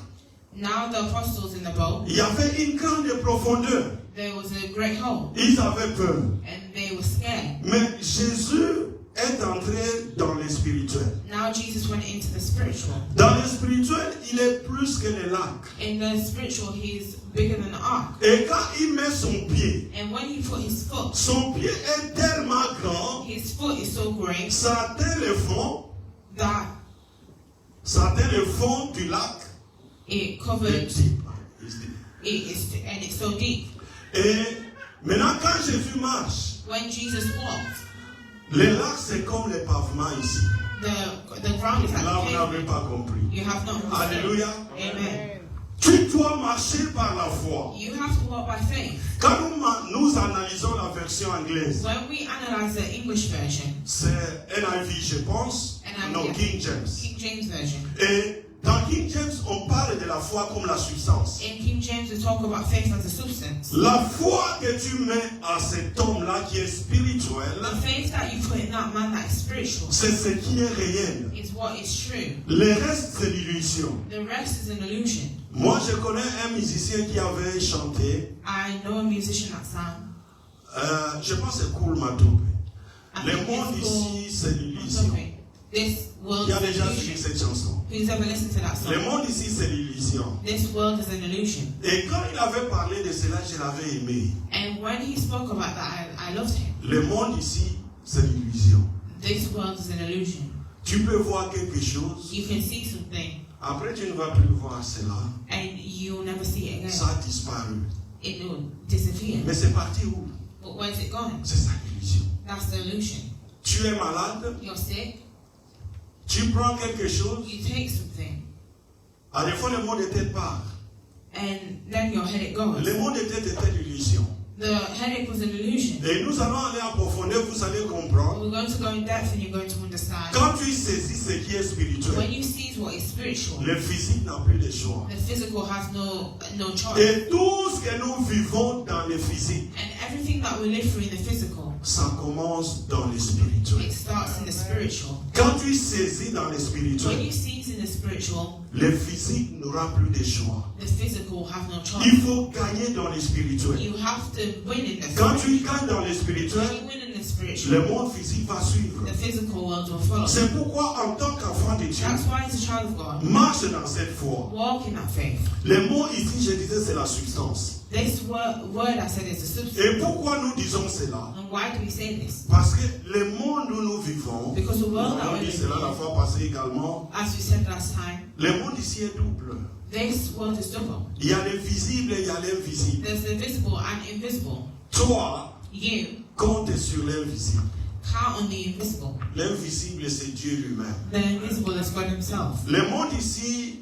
Now the apostles in the boat, il y avait une grande profondeur. there was a great hole Ils avaient peur. and they were scared. Mais Jésus est entré dans le spirituel. Now Jesus went into the spiritual. Dans le spirituel, il est plus que le lac. In the spiritual, he's bigger than the ark. Et quand il met son pied, And when he put his foot, son pied est tellement grand, his foot is so great ça atteint le fond, that ça atteint le fond du lac. it Le covered type. and it's so deep. Et maintenant, quand Jésus marche, When Jesus walked, le lac c'est comme le pavement ici. the ground is like Là, vous n'avez pavement. pas compris. You have not understood. Alléluia. Amen. Tu dois marcher par la foi. You have to walk by faith. Quand nous analysons la version anglaise, When we analyze the English version, c'est NIV, je pense. NIV, Non, yeah. King James. King James version. Et dans King James, on parle de la foi comme la substance. In King James, we talk about faith as a substance. La foi que tu mets à cet homme-là qui est spirituel, The faith that you put in that man that is spiritual c'est ce qui est réel. is what is true. Le reste, c'est l'illusion. The rest is an illusion. Moi, je connais un musicien qui avait chanté, I know a musician that sang. je pense que c'est Cool Matope. I Le think monde it's called ici, c'est l'illusion. something. This world Qui a is an déjà suivi illusion. cette chanson? Who's ever listened to that Le song? monde ici, c'est l'illusion. This world is an illusion. Et quand il avait parlé de cela, je l'avais aimé. And when he spoke about that, I loved him. Le monde ici, c'est l'illusion. This world is an illusion. Tu peux voir quelque chose, You can see something après tu ne vas plus voir cela. and you'll never see it again. Ça a disparu. It will disappear. Mais c'est parti où? But where's it gone? C'est ça l'illusion. That's the illusion. Tu es malade, You're sick, Tu prends quelque chose, You take something, à des fois le monde de tête part. and then your headache goes. Le monde de tête était l'illusion. The headache was an illusion. Et nous allons aller en profondeur, vous allez comprendre. We're going to go in depth, and you're going to understand. Quand tu saisis ce qui est spirituel, When you see what is spiritual, le physique n'a plus de choix. the physical has no choice. Et tout ce que nous vivons dans le physique, And everything that we live through in the physical, ça commence dans le spirituel. it starts in the spiritual. Quand tu saisis dans le When spirituel, you seize in the spiritual, le physique n'aura plus de choix. the physical have no choice. Il faut gagner dans le spirituel. You have to win in the Quand spiritual. tu gagnes dans le When spirituel, you win in the spiritual, le monde physique va suivre. the physical world will follow. C'est pourquoi, en tant qu'enfant de Dieu, That's why as a child of God, marche dans cette foi. walk in that faith. Le mot ici, je disais, c'est la substance. This word I said is a substance. Et pourquoi nous disons cela? And why do we say this? Parce que le monde où nous vivons, Because the nous world that avons we dit live cela la in, fois passée également, as we said last time, le monde ici est double. this world is double. Il y a le visible et il y a l'invisible. There's the visible and invisible. Toi, You compte sur l'invisible. count on the invisible. L'invisible, c'est Dieu lui-même. The invisible is God Himself. Le monde ici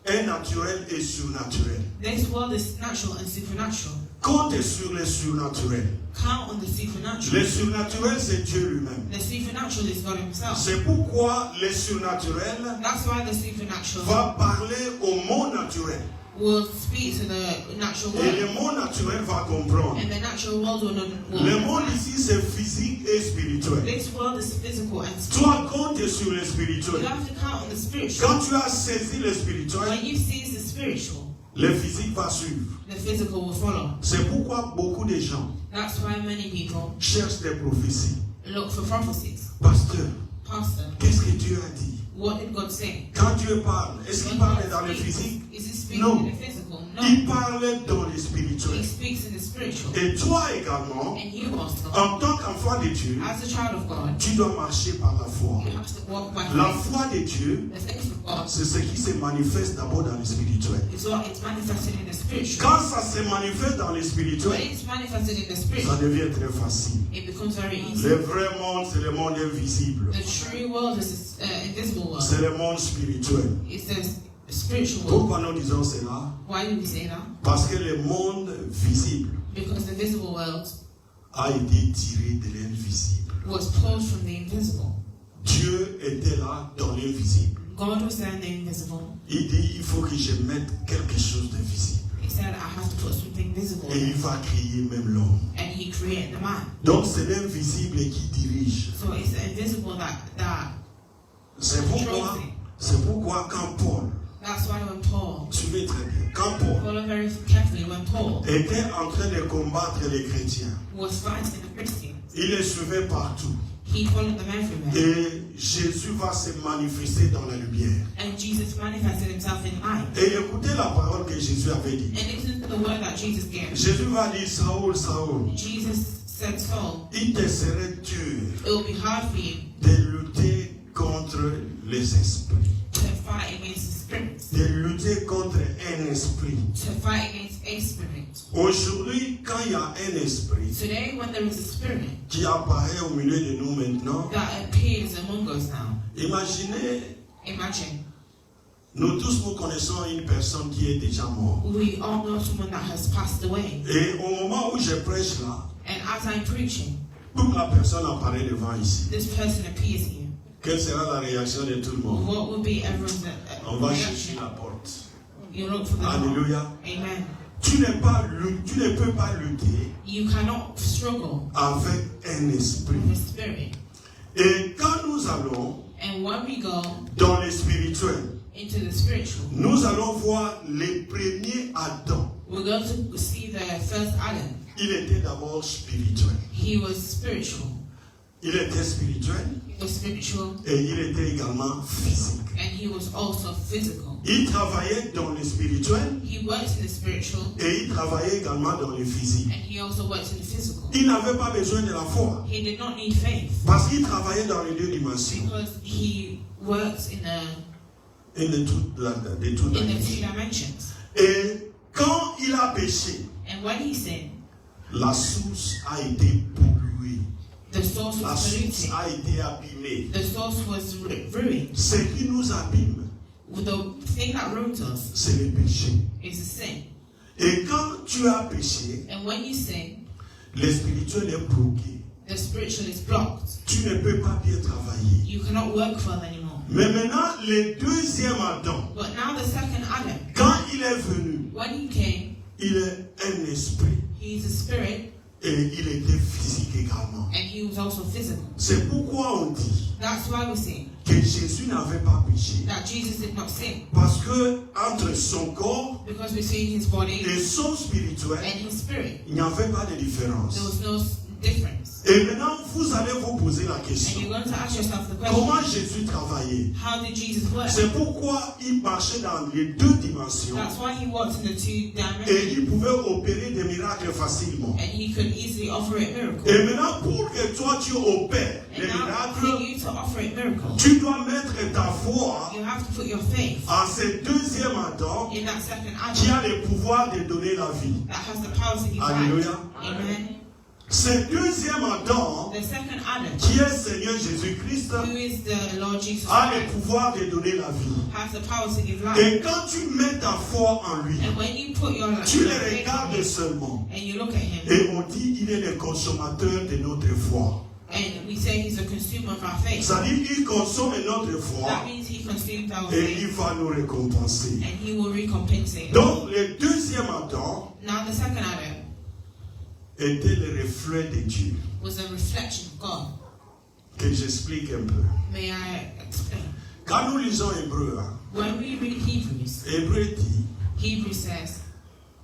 est naturel et surnaturel. This world is natural and supernatural. Compte sur le surnaturel. Count on the supernatural. Le surnaturel, c'est Dieu lui-même. The supernatural is God Himself. C'est pourquoi le surnaturel That's why the supernatural va parler au monde naturel. will speak to the natural Et le world. monde naturel va comprendre. And the natural world will Le monde ici, c'est physique et spirituel. This world is physical and spiritual. Toi, compte sur le You spirituel. have to count on the spiritual. Quand tu as saisi le spirituel, When you seize the spiritual, le physique va suivre. the physical will follow. C'est pourquoi beaucoup de gens That's why many people cherchent des prophéties. look for prophecies. Pasteur, Pastor, qu'est-ce que Dieu a dit? what did God say? Quand Dieu parle, est-ce qu'il When parle God dans le speaks, physique? is He speaking No. in the physical? No. Il parle dans le spirituel. He speaks in the spiritual. Et toi également, And you also, en tant qu'enfant de Dieu, as a child of God, tu dois marcher par la foi. you have to walk by La faith. foi de Dieu, The faith of God c'est ce qui se manifeste d'abord dans le spirituel. is what is manifested in the spiritual. Quand ça se manifeste dans le When spirituel, it's manifested in the ça spiritual, devient très facile. it becomes very easy. Le vrai monde, c'est le monde invisible. The true world is the invisible world. C'est le monde spirituel. It's the spiritual world. Pourquoi nous disons cela? Why do we say that? Parce que le monde visible Because the visible world a été tiré de l'invisible. was pulled from the invisible. Dieu était là dans l'invisible. God was there in the invisible. Il dit, il faut que je mette quelque chose de visible. He said, I have to put something visible. Et il va créer même l'homme. And He created the man. Donc c'est l'invisible qui dirige. So it's the invisible that C'est pourquoi quand Paul, that's why when Paul, suivez très bien, quand Paul follow very carefully, when Paul était en train de combattre les chrétiens, was fighting the Christians, il les suivait partout. he followed them everywhere. Et Jésus va se manifester dans la lumière. And Jesus manifested Himself in light. Et écoutez la parole que Jésus avait dit. And listen to the word that Jesus gave. Jésus va dire, Saoul, Saoul, Jesus said, Saul, il te serait dur it will be hard for you de lutter contre les esprits. to fight against the spirits, De lutter contre un esprit. to fight against a spirit. Aujourd'hui, quand il y a un esprit Today, when there is a spirit qui apparaît au milieu de nous maintenant, that appears among us now, imaginez, imagine nous tous nous connaissons une personne qui est déjà morte. we all know someone that has passed away. Et au moment où je prêche là, And as I'm preaching, toute la personne apparaît devant ici. this person appears here. Quelle sera la réaction de tout le monde? What will be everyone's On va chercher reaction? la porte. You look for the door. Alléluia. Amen. Tu ne peux pas lutter You cannot struggle avec un esprit. with the spirit. Et quand nous allons And when we go dans le spirituel, into the spiritual, nous allons voir les premiers Adam. we're going to see the first Adam. Il était d'abord spirituel. He was spiritual. Il était spirituel He was spiritual, et il était également physique. and he was also physical. Il travaillait dans le spirituel He worked in the spiritual, et il travaillait également dans le physique. and he also worked in the physical. Il n'avait pas besoin de la foi He did not need faith parce qu'il travaillait dans les deux dimensions. because he worked in Et de toutes the two dimensions. dimensions. Et quand il a péché, And when he sinned, la source a été polluée. The source La was source polluted. a été abîmée. The source was ruined. Ce qui nous abîme, The thing that ruins us c'est le péché. is a sin. Et quand tu as péché, And when you sin, le spirituel est bloqué. the spiritual is blocked. Tu ne peux pas bien travailler. You cannot work well anymore. Mais maintenant, le deuxième Adam, But now the second Adam, quand il est venu, when he came, il est un esprit he's a spirit et il était physique également. and he was also physical. C'est pourquoi on dit That's why we say que Jésus n'avait pas péché. that Jesus did not sin. Parce que entre son corps Because between his body et son spirituel, and his spirit, il n'y avait pas de différence. there was no difference. Et maintenant, vous allez vous poser la And question. you're going to ask yourself the Comment question, Jésus travaillait? how did Jesus work? C'est pourquoi il marchait dans les deux dimensions That's why he walked in the two et dimensions il pouvait opérer des miracles facilement. and he could easily operate miracles. Et maintenant, pour que toi tu opères les And now for miracles, you to operate miracles, tu dois mettre ta foi you have to put your faith en ce deuxième Adam in that second qui Adam a le pouvoir de donner la vie. that has the power to give life. Alléluia. Amen. Ce deuxième Adam The second Adam, qui est Seigneur Jésus-Christ who is the Lord Jesus a le Christ, pouvoir de donner la vie. has the power to give life. Et quand tu mets ta foi en lui, And when you put your tu le faith in regardes him seulement. and you look at him, Et on dit il est le consommateur de notre foi. and we say he's a consumer of our faith, C'est-à-dire qu'il consomme notre foi that means he consumes our et il faith va nous récompenser. and he will recompensate us. Donc le deuxième Adam Now the second Adam était le reflet de Dieu. was a reflection of God. Que j'explique un peu. May I explain? Quand nous lisons Hébreu, When we read Hebrews, Hébreu dit, Hebrews says,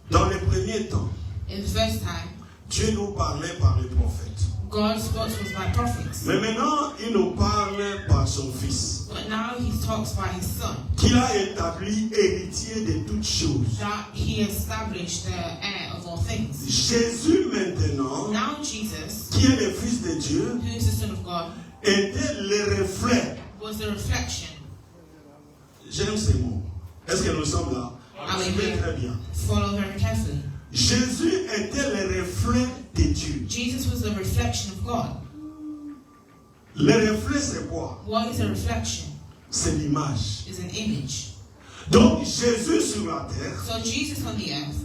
dans les premiers temps, in the first time, Dieu nous parlait par les prophètes. God spoke to us by prophets. Mais maintenant, il nous parle par son Fils, But now he talks by his son, qu'il a établi héritier de toutes choses. that he established the heir of all things. Jésus maintenant, Now Jesus, qui est le Fils de Dieu, who is the Son of God, était le reflet. was the reflection. J'aime ces mots. Est-ce que nous sommes là? Alléluia. Très bien. Follow very carefully. Jésus était le reflet de Dieu. Jesus was the reflection of God. Le reflet, c'est quoi? What is a reflection? C'est l'image. Is an image. Donc Jésus sur la terre So Jesus on the earth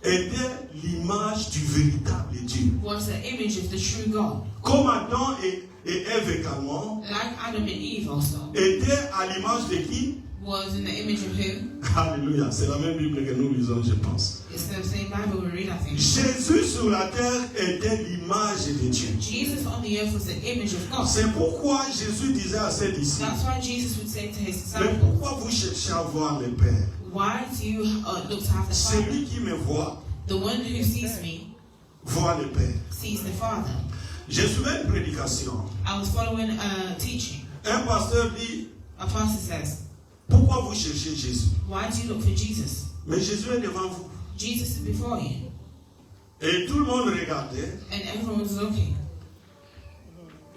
était l'image du véritable Dieu. was the image of the true God. Comme Adam et Ève également Like Adam and Eve also étaient à l'image de qui? was in the image of who? Alléluia, c'est la même Bible que nous lisons, je pense. It's the same Bible we read, I think. Jésus sur la terre était l'image de Dieu. Jesus on the earth was the image of God. C'est pourquoi Jésus disait à ses disciples, That's why Jesus would say to his mais disciples, pourquoi vous cherchez à voir le Père? why do you look to have the Father? Celui qui me voit, The one who sees me voit le Père. sees the Father. J'ai suivi une prédication. I was following a teaching. Un pasteur dit, A pastor says, pourquoi vous cherchez Jésus? why do you look for Jesus? Mais Jésus est devant vous. Jesus is before you. Et tout le monde regardait. And everyone was looking.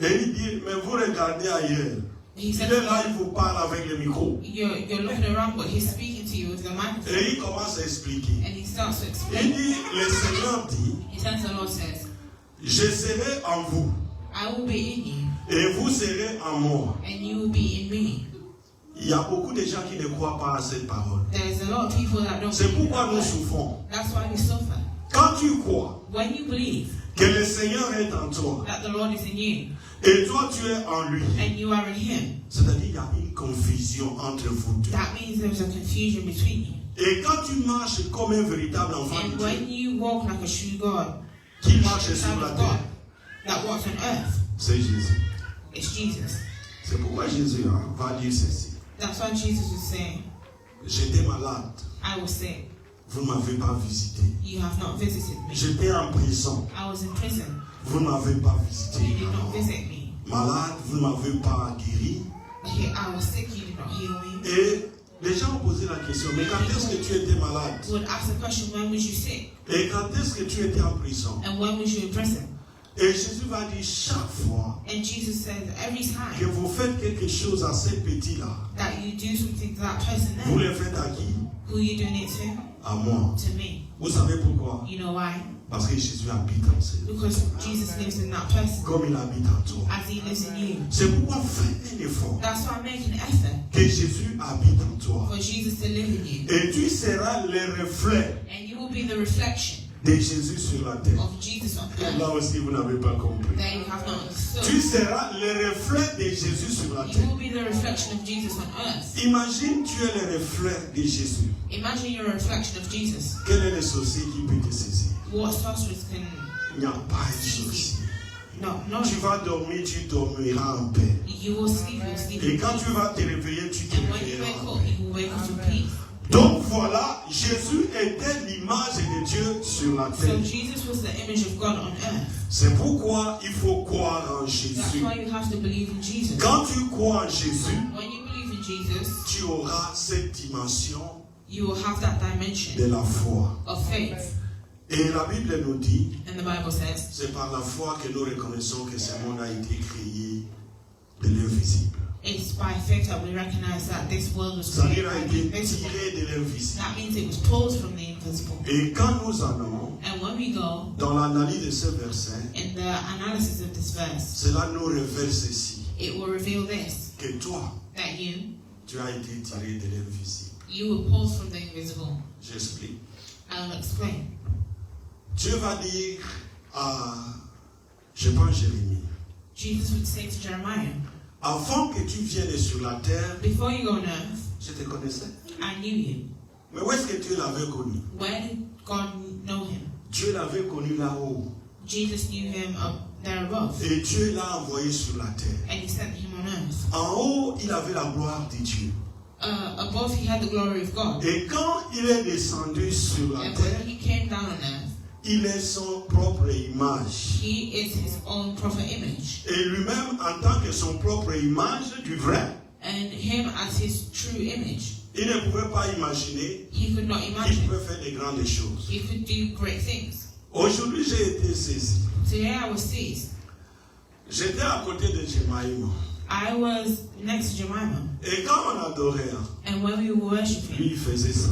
Et il dit, mais vous regardez ailleurs. He Il said, est là, il vous parle avec le micro. you're looking around, but he's speaking to you with the microphone. Et il commence à expliquer. And he starts to Il explain. dit, le Seigneur dit, He says, the Lord says, je serai en vous I will be in you, et vous serez en moi. and you will be in me. Il y a beaucoup de gens qui ne croient pas à cette parole. There's a lot of people that don't C'est believe pourquoi that nous word. souffrons. That's why we suffer. Quand tu crois When you believe que le Seigneur est en toi that the Lord is in you, et toi tu es en lui, and you are in him, c'est-à-dire qu'il y a une confusion entre vous deux. that means there's a confusion between you. Et quand tu marches comme un véritable enfant de And Dieu, when you walk like a true God, qui like marche a sur child la of God, terre, that walks on earth, c'est Jésus. it's Jesus. C'est pourquoi Jésus va dire ceci. That's why Jesus was saying, J'étais malade, I was sick, vous ne m'avez pas visité. you have not visited me. J'étais en prison, I was in prison, vous ne m'avez pas you visité. did not visit me. Malade, vous ne m'avez pas guéri. I was sick, you did not heal me. Et les gens ont posé la question, mais quand est-ce que tu étais malade? Would ask the question, when was you sick? Et quand est-ce que tu étais en prison? And when was you in prison? Et Jésus va dire chaque fois And Jesus says, every que time vous faites quelque chose à ces petits-là, that you do something to that person vous there, le faites à qui? who are you doing it to? À moi. To me. Vous savez pourquoi? You know why? Parce que Jésus habite en ces gens. Because Jesus lives in that person Comme il habite en toi. as he lives in you. C'est pourquoi fais un effort. That's why make an effort Que Jésus habite en toi. for Jesus to live in you. Et tu seras le reflet And you will be the reflection de Jésus sur la terre. of Jesus on earth. Là aussi, vous n'avez pas compris. That you have not understood. Tu seras le reflet de Jésus sur la You terre. will be the reflection of Jesus on earth. Imagine, tu es le reflet de Jésus. Imagine you're a reflection of Jesus. Quel est le sorcier qui peut te saisir? What sorcerers can... Il n'y a pas de sorcier. No. Tu vas dormir, tu dormiras en paix. You will sleep, you'll sleep Et in quand peace. tu vas te réveiller, tu te And when you réveilleras wake en up, paix. you will wake up in peace. Donc voilà, Jésus était l'image de Dieu sur la So terre. Jesus was the image of God on earth. C'est pourquoi il faut croire en That's Jésus. why you have to believe in Jesus. Quand tu crois en Jésus, When you believe in Jesus, tu auras cette dimension you will have that de dimension la foi. of faith. Et la Bible nous dit, And the Bible says, c'est par la foi que nous reconnaissons que ce monde a été créé de l'invisible. it's by faith that we recognize that this world was C'est-à-dire created a by the été invisible. tiré de l'invisible. That means it was pulled from the invisible. Et quand nous allons And when we go dans l'analyse de ce verset, in the analysis of this verse, cela nous révèle ceci, it will reveal this, que toi, that tu as été tiré de l'invisible. you were pulled from the invisible. J'explique. I'll explain. Dieu va dire à, je pense Jérémie, Jesus would say to Jeremiah, avant que tu viennes sur la terre, before you go on earth, je te connaissais. I knew you. Mais où est-ce que Dieu l'avait connu? Where did God know him? Dieu l'avait connu là-haut. Jesus knew him up there above. Et Dieu l'a envoyé sur la terre. And he sent him on earth. En haut, il avait la gloire de Dieu. Above he had the glory of God. Et quand il est descendu sur la And terre, when he came down on earth, il est son propre image. he is his own proper image. Et lui-même, en tant que son propre image du vrai, And him as his true image. il ne pouvait pas imaginer He could not qu'il imagine. pouvait faire de grandes choses. He could do great things. Aujourd'hui, j'ai été saisi. Today I was seized. J'étais à côté de Jemaïma. I was next to Jemima. Et quand on adorait, And when we were worshiping, lui, il faisait ça.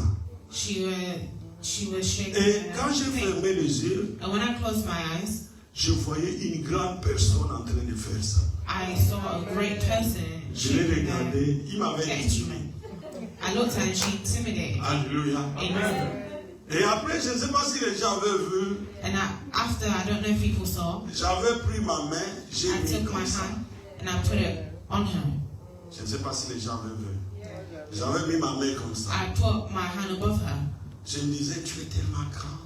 she was shaking Et her quand j'ai feet. fermé les yeux, And when I closed my eyes, je voyais une grande personne en train de faire ça. I saw a great person Je l'ai shaking regardé, il m'avait the intimidé. instrument. I looked at her and she intimidated me. Alléluia. Amen. Et après, je ne sais pas si les gens avaient vu, And after, I don't know if people saw, j'avais pris ma main, j'ai I mis took my comme ça. hand and I put it on her. Je ne sais pas si les gens avaient vu. J'avais mis ma main comme ça. I put my hand above her. Je me disais, tu es tellement grand.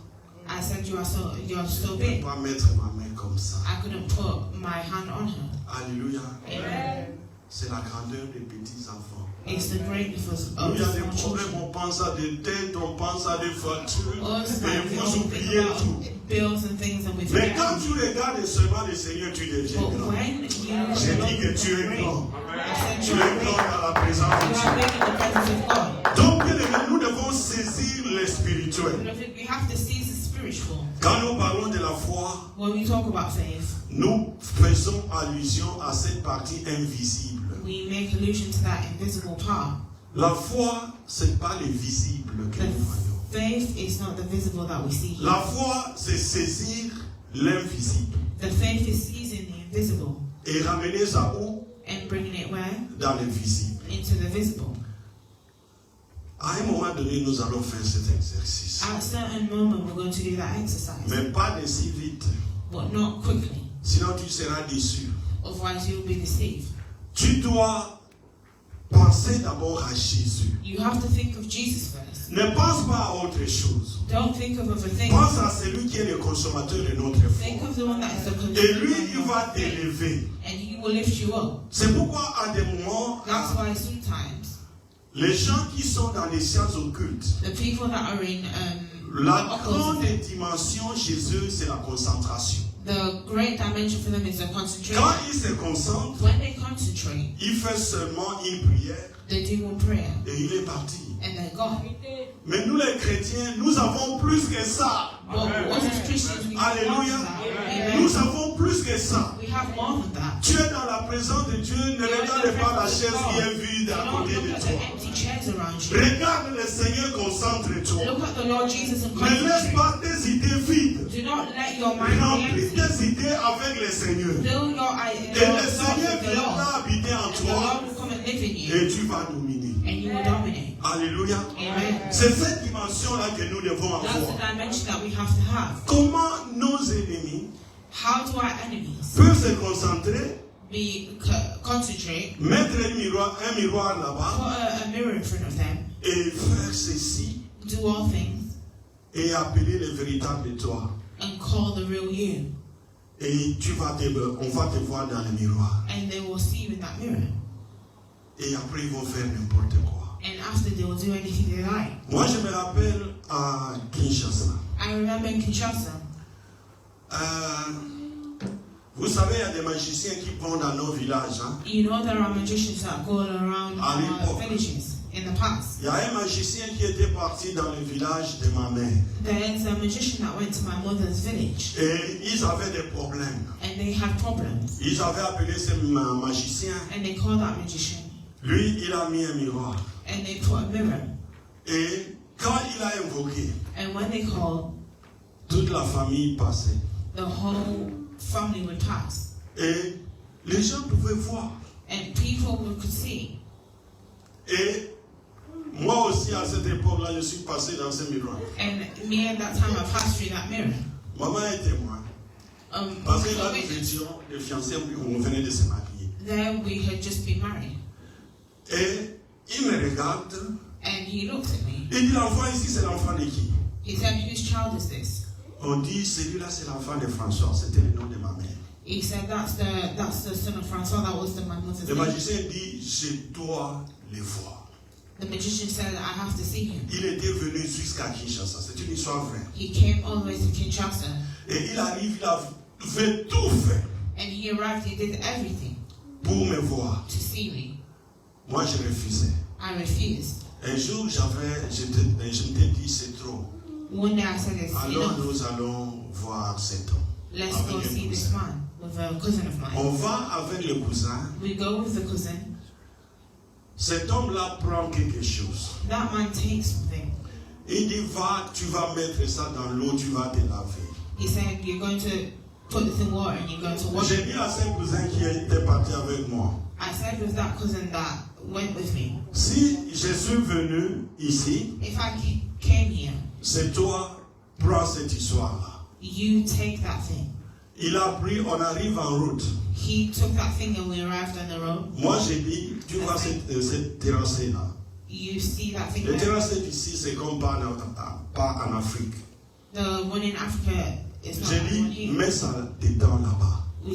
I said, you're so Je ne peux big. pas mettre ma main comme ça. I couldn't put my hand on her. Alléluia. Amen. C'est la grandeur des petits enfants. It's the greatness Il of y a the des small problèmes, children. on pense à des dettes, on pense à des factures, Us, et like, we vous only oubliez think tout. about bills and things and we Mais forget. quand tu regardes seulement le Seigneur, tu deviens But grand. when you J'ai dit que tu es grand. I Tu said, es grand dans la présence you de are Dieu. big in the presence of God. Donc, bien aimé, nous devons saisir le spirituel. We have to seize the spiritual. Quand nous parlons de la foi, When we talk about faith, nous faisons allusion à cette partie invisible. we make allusion to that invisible part. La foi, ce n'est pas le visible que The nous voyons. faith is not the visible that we see here. La foi, c'est saisir l'invisible The faith is seizing the invisible et ramener ça où? and bringing it where? Dans le visible. Into the visible. À un moment donné, nous allons faire cet exercice. At a certain moment, we're going to do that exercise, Mais pas de si vite. but not quickly. Sinon, tu seras déçu. Otherwise, you'll be deceived. Tu dois penser d'abord à Jésus. You have to think of Jesus first. Ne pense pas à autre chose. Don't think of other things. Pense à celui qui est le consommateur de notre Think foi. of the one that is the Et lui, il consumer va of faith, t'élever. and he will lift you up. C'est pourquoi à des moments, That's why sometimes les gens qui sont dans les sciences occultes, the people that are in la grande occultism, dimension chez eux, c'est la concentration. the great dimension for them is the Quand concentration. ils se concentrent, When they concentrate, il fait seulement une prière they do one prayer et il est parti. and they're gone. Mais nous les chrétiens, nous avons plus que ça. But us as Christians, we have more Alléluia. than that. Nous Amen. avons plus que ça. We have more than that. Tu es dans la présence de Dieu, ne regarde pas la chaise qui est vide à Don't côté look de at toi. the empty chairs friends around you. Regarde le Seigneur, concentre-toi. Look at the Lord Jesus and Ne laisse concentrate. pas tes idées vides. Do not let your mind be Remplis empty. tes idées avec le Seigneur. Fill your Et le thoughts Seigneur with the viendra Lord. habiter en And the toi Lord will come and live in you. et tu vas dominer. And you will dominate. Alléluia. Amen. C'est cette dimension-là que nous devons That's avoir. the dimension that we have to have. Comment nos ennemis How do our enemies peuvent se concentrer, concentrate, mettre un miroir là-bas put a mirror in front of them, et faire ceci do all things, et appeler le véritable toi. and call the real you. Et on va te voir dans le miroir. And they will see you in that mirror. Et après, ils vont faire n'importe quoi. And after, they will do anything they like. Moi, je me rappelle à Kinshasa. I remember in Kinshasa, Vous savez, il y a des magiciens qui vont dans nos villages. Hein? you know there are magicians that go around À l'époque. villages in the past. Il y a un magicien qui était parti dans le village de ma mère. There's a magician that went to my mother's village, Et ils avaient des problèmes. and they had problems. Ils avaient appelé ce magicien. And they called that magician, Lui, il a mis un miroir. and they put a mirror. Et quand il a invoqué, And when they called, toute la famille passait. the whole family would pass. Et les gens pouvaient voir. And people could see. Et moi aussi, à cette époque-là, je suis passé dans ce miroir. And me at that time, I passed through that mirror. Maman est témoin. Parce que là, nous So étions des fiancés, on venait de se marier. there we had just been married. Et il me regarde. And he looked at me. Il dit, l'enfant ici, c'est l'enfant de qui? He said, whose child is this? On dit, celui-là, c'est l'enfant de François. C'était le nom de ma mère. He said, that's the son of Francois. That was my mother's Le name. magicien dit, je dois le voir. The magician said, I have to see him. Il était venu jusqu'à Kinshasa. C'est une histoire vraie. He came all the way to Kinshasa. Et il arrive, il a fait tout faire And he arrived, he did everything pour me voir. to see me. Moi, je refusais. I refused. Un jour, je m'étais dit, c'est trop. One day I said, it's Alors, enough. nous allons voir cet homme. Let's Avec go un see this cousin. man with a cousin of mine. On va avec le cousin. We go with the cousin. Cet homme-là prend quelque chose. That man takes something. Il dit, va, tu vas mettre ça dans l'eau, tu vas te laver. He said, you're going to put this in water and you're going to wash J'ai it. dit à ce cousin qui était parti avec moi, I said with that cousin that went with me, si je suis venu ici, if I came here, c'est toi, prends cette histoire-là. you take that thing. Il a pris, on arrive en route. He took that thing and we arrived on the road. Moi, j'ai dit, tu vois cette terrasse-là. You see that thing Le there? terrasse d'ici, c'est comme pas en Afrique. The one in Africa is not J'ai the one dit, here. mets ça dedans là-bas. I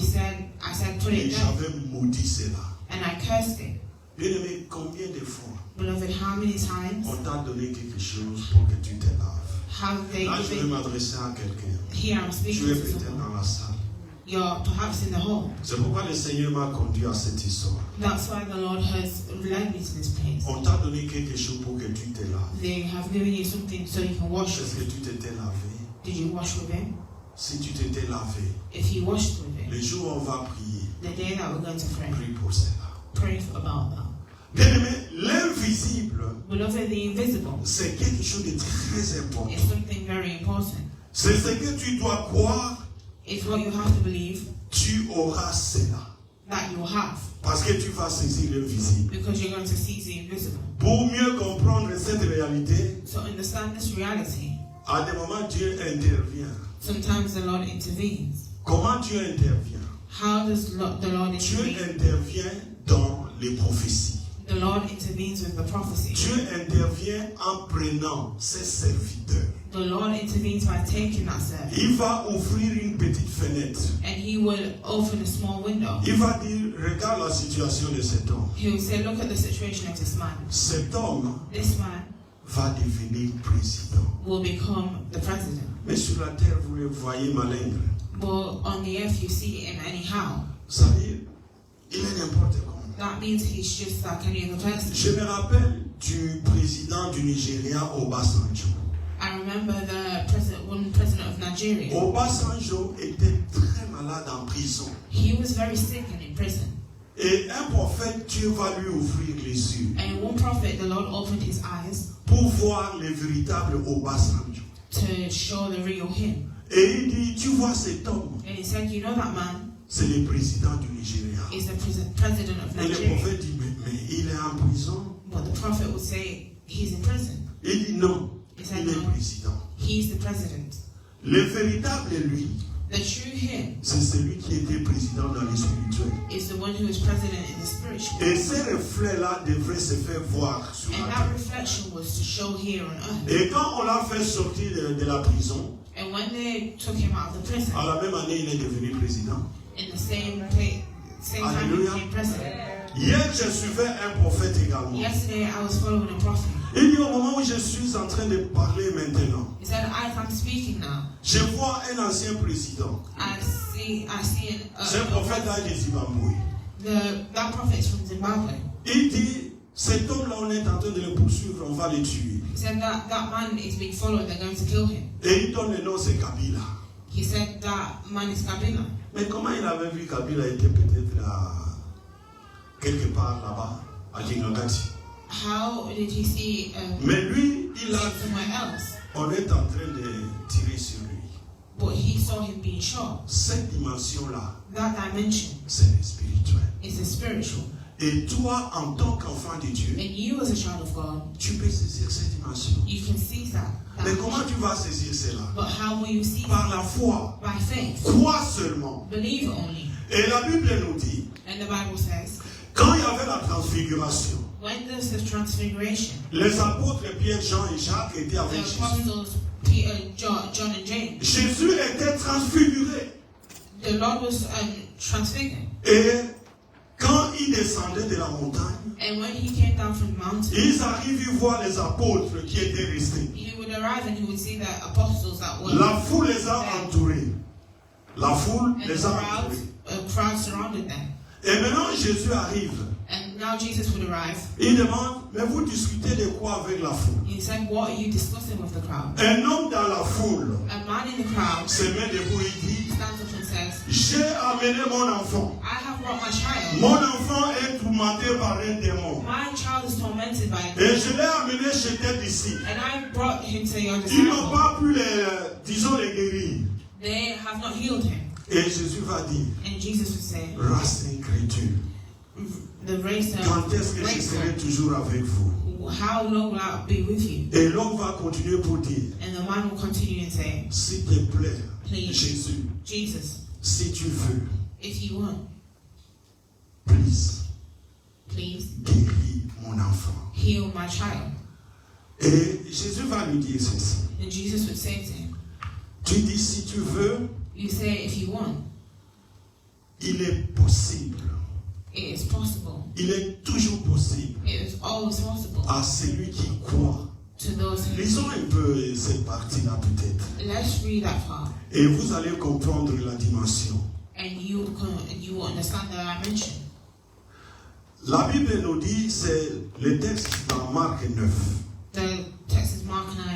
said, put Et it there. j'avais maudit cela. And I cursed it. Bien aimé, combien de fois Beloved, how many times on t'a donné quelque chose pour que tu te laves? have they Là, je vais given? m'adresser à quelqu'un. Here I'm Tu speaking es to peut-être someone. dans la salle. You're perhaps in the home. C'est pourquoi le Seigneur m'a conduit à cette histoire. That's why the Lord has led me to this place. On t'a donné quelque chose pour que tu te laves. They have given you something so you can wash Est-ce with que it. tu t'étais lavé? Did you wash with him? Si tu t'étais lavé, If you washed with le him, jour où on va prier, the day that we're going to pray, prie pour cela. pray about that. Bien aimé, l'invisible, Beloved, the invisible c'est quelque chose de très important. is something very important. C'est ce que tu dois croire, It's what you have to believe tu auras cela. that you have, Parce que tu vas saisir l'invisible. because you're going to seize the invisible. Pour mieux comprendre cette réalité, So understand this reality. à des moments Dieu intervient. Sometimes the Lord intervenes. Comment Dieu intervient? How does the Lord Dieu intervene? intervient dans les prophéties. The Lord intervenes with the prophecy. Dieu intervient en prenant ses serviteurs. The Lord intervenes by taking that service. Il va ouvrir une petite fenêtre. And he will open a small window. Il va dire, regarde la situation de cet homme. He will say, look at the situation of this man. Cet homme This man va devenir président. will become the president. Mais sur la terre, vous le voyez malingre. But on the earth, you see him anyhow. Ça veut dire, il est n'importe quoi. That means he's just like any other person. Je me rappelle du président du Nigeria, Obasanjo. I remember one president of Nigeria. Obasanjo était très malade en prison. He was very sick and in prison. Et un prophète, Dieu va lui ouvrir les yeux And one prophet, the Lord opened his eyes pour voir les véritables Obasanjo. to show the real him. Et il dit, tu vois cet homme, And he said, you know that man c'est le président du Nigeria. is the president of Et le Nigeria. prophète dit, mais il est en prison. But the prophet would say, he's in prison. Il dit non, He said, il est no, président. he's the president. Le véritable, lui, The true him c'est celui qui était président dans les spirituels. is the one who is president in the spiritual. Et ces reflets-là devraient se faire voir sur And la that terre. reflection was to show here on earth. Et quand on l'a fait sortir de la prison, And when they took him out of the prison, à la même année, il est devenu président. in the same time he Hallelujah. became president. Hier, je suivais un prophète également. Yesterday I was following a prophet. Il dit au moment où je suis en train de parler maintenant, He said, as I'm speaking now, je vois un ancien président. I see C'est un prophète là du Zimbabwe. that prophet is from Zimbabwe. Il dit, cet homme-là, on est en train de le poursuivre, on va le tuer. He said that man is being followed, they're going to kill him. Et il donne le nom, c'est Kabila. He said that man is Kabila. Mais comment il avait vu Kabila était peut-être quelque part là-bas, à Kingangati. How did he see Mais lui, il a somewhere else? on est en train de tirer sur lui. But he saw him being shot. Cette dimension-là, That dimension c'est le spirituel. is the spiritual. Et toi, en tant qu'enfant de Dieu, And you as a child of God, tu peux saisir cette dimension. you can see that. Mais comment tu vas saisir cela? But how will you see Par that? la foi. By faith. Crois seulement. Believe only. Et la Bible nous dit, And the Bible says, quand il y avait la transfiguration, when there's the transfiguration, les apôtres Pierre, Jean et Jacques étaient the avec Jésus. apostles Peter, John and James, Jésus était transfiguré. the Lord was transfigured. Et quand il descendait de la montagne, And when he came down from the mountain, ils arrivent à voir les apôtres qui étaient restés. he would arrive and he would see the apostles that were La foule les a entourés. La foule and les a entourés. a crowd surrounded them. Et maintenant Jésus arrive. And now Jesus would arrive. Il demande, mais vous discutez de quoi avec la foule? He said, what are you discussing with the crowd? Un homme dans la foule A man in the crowd se met debout et dit, stands up and says, j'ai amené mon enfant. I have brought my child. Mon enfant est tourmenté par un démon. My child is tormented by Et a je l'ai amené chez tes disciples. and I brought him to your Ils n'ont disciples. pas pu disons, les guérir. They have not healed him. Et Jésus va dire, And Jesus would say, race incrédule, the race quand est-ce que je serai toujours avec vous? how long will I be with you? Et l'homme va continuer pour dire, And the man will continue and say, s'il te plaît, Please. Jésus, Jesus, si tu veux, if you want, please, please guéris mon enfant. heal my child. Et Jésus va lui dire ceci. And Jesus would say to him, Tu dis, si tu veux, you say, if you want, il est possible. it is possible. Il est toujours possible It is always possible à celui qui croit. to those who Lisons un peu cette partie-là peut-être. Let's read that part. Et vous allez comprendre la dimension. And you will understand the dimension. La Bible nous dit, c'est le texte dans Marc 9. The text is Mark 9,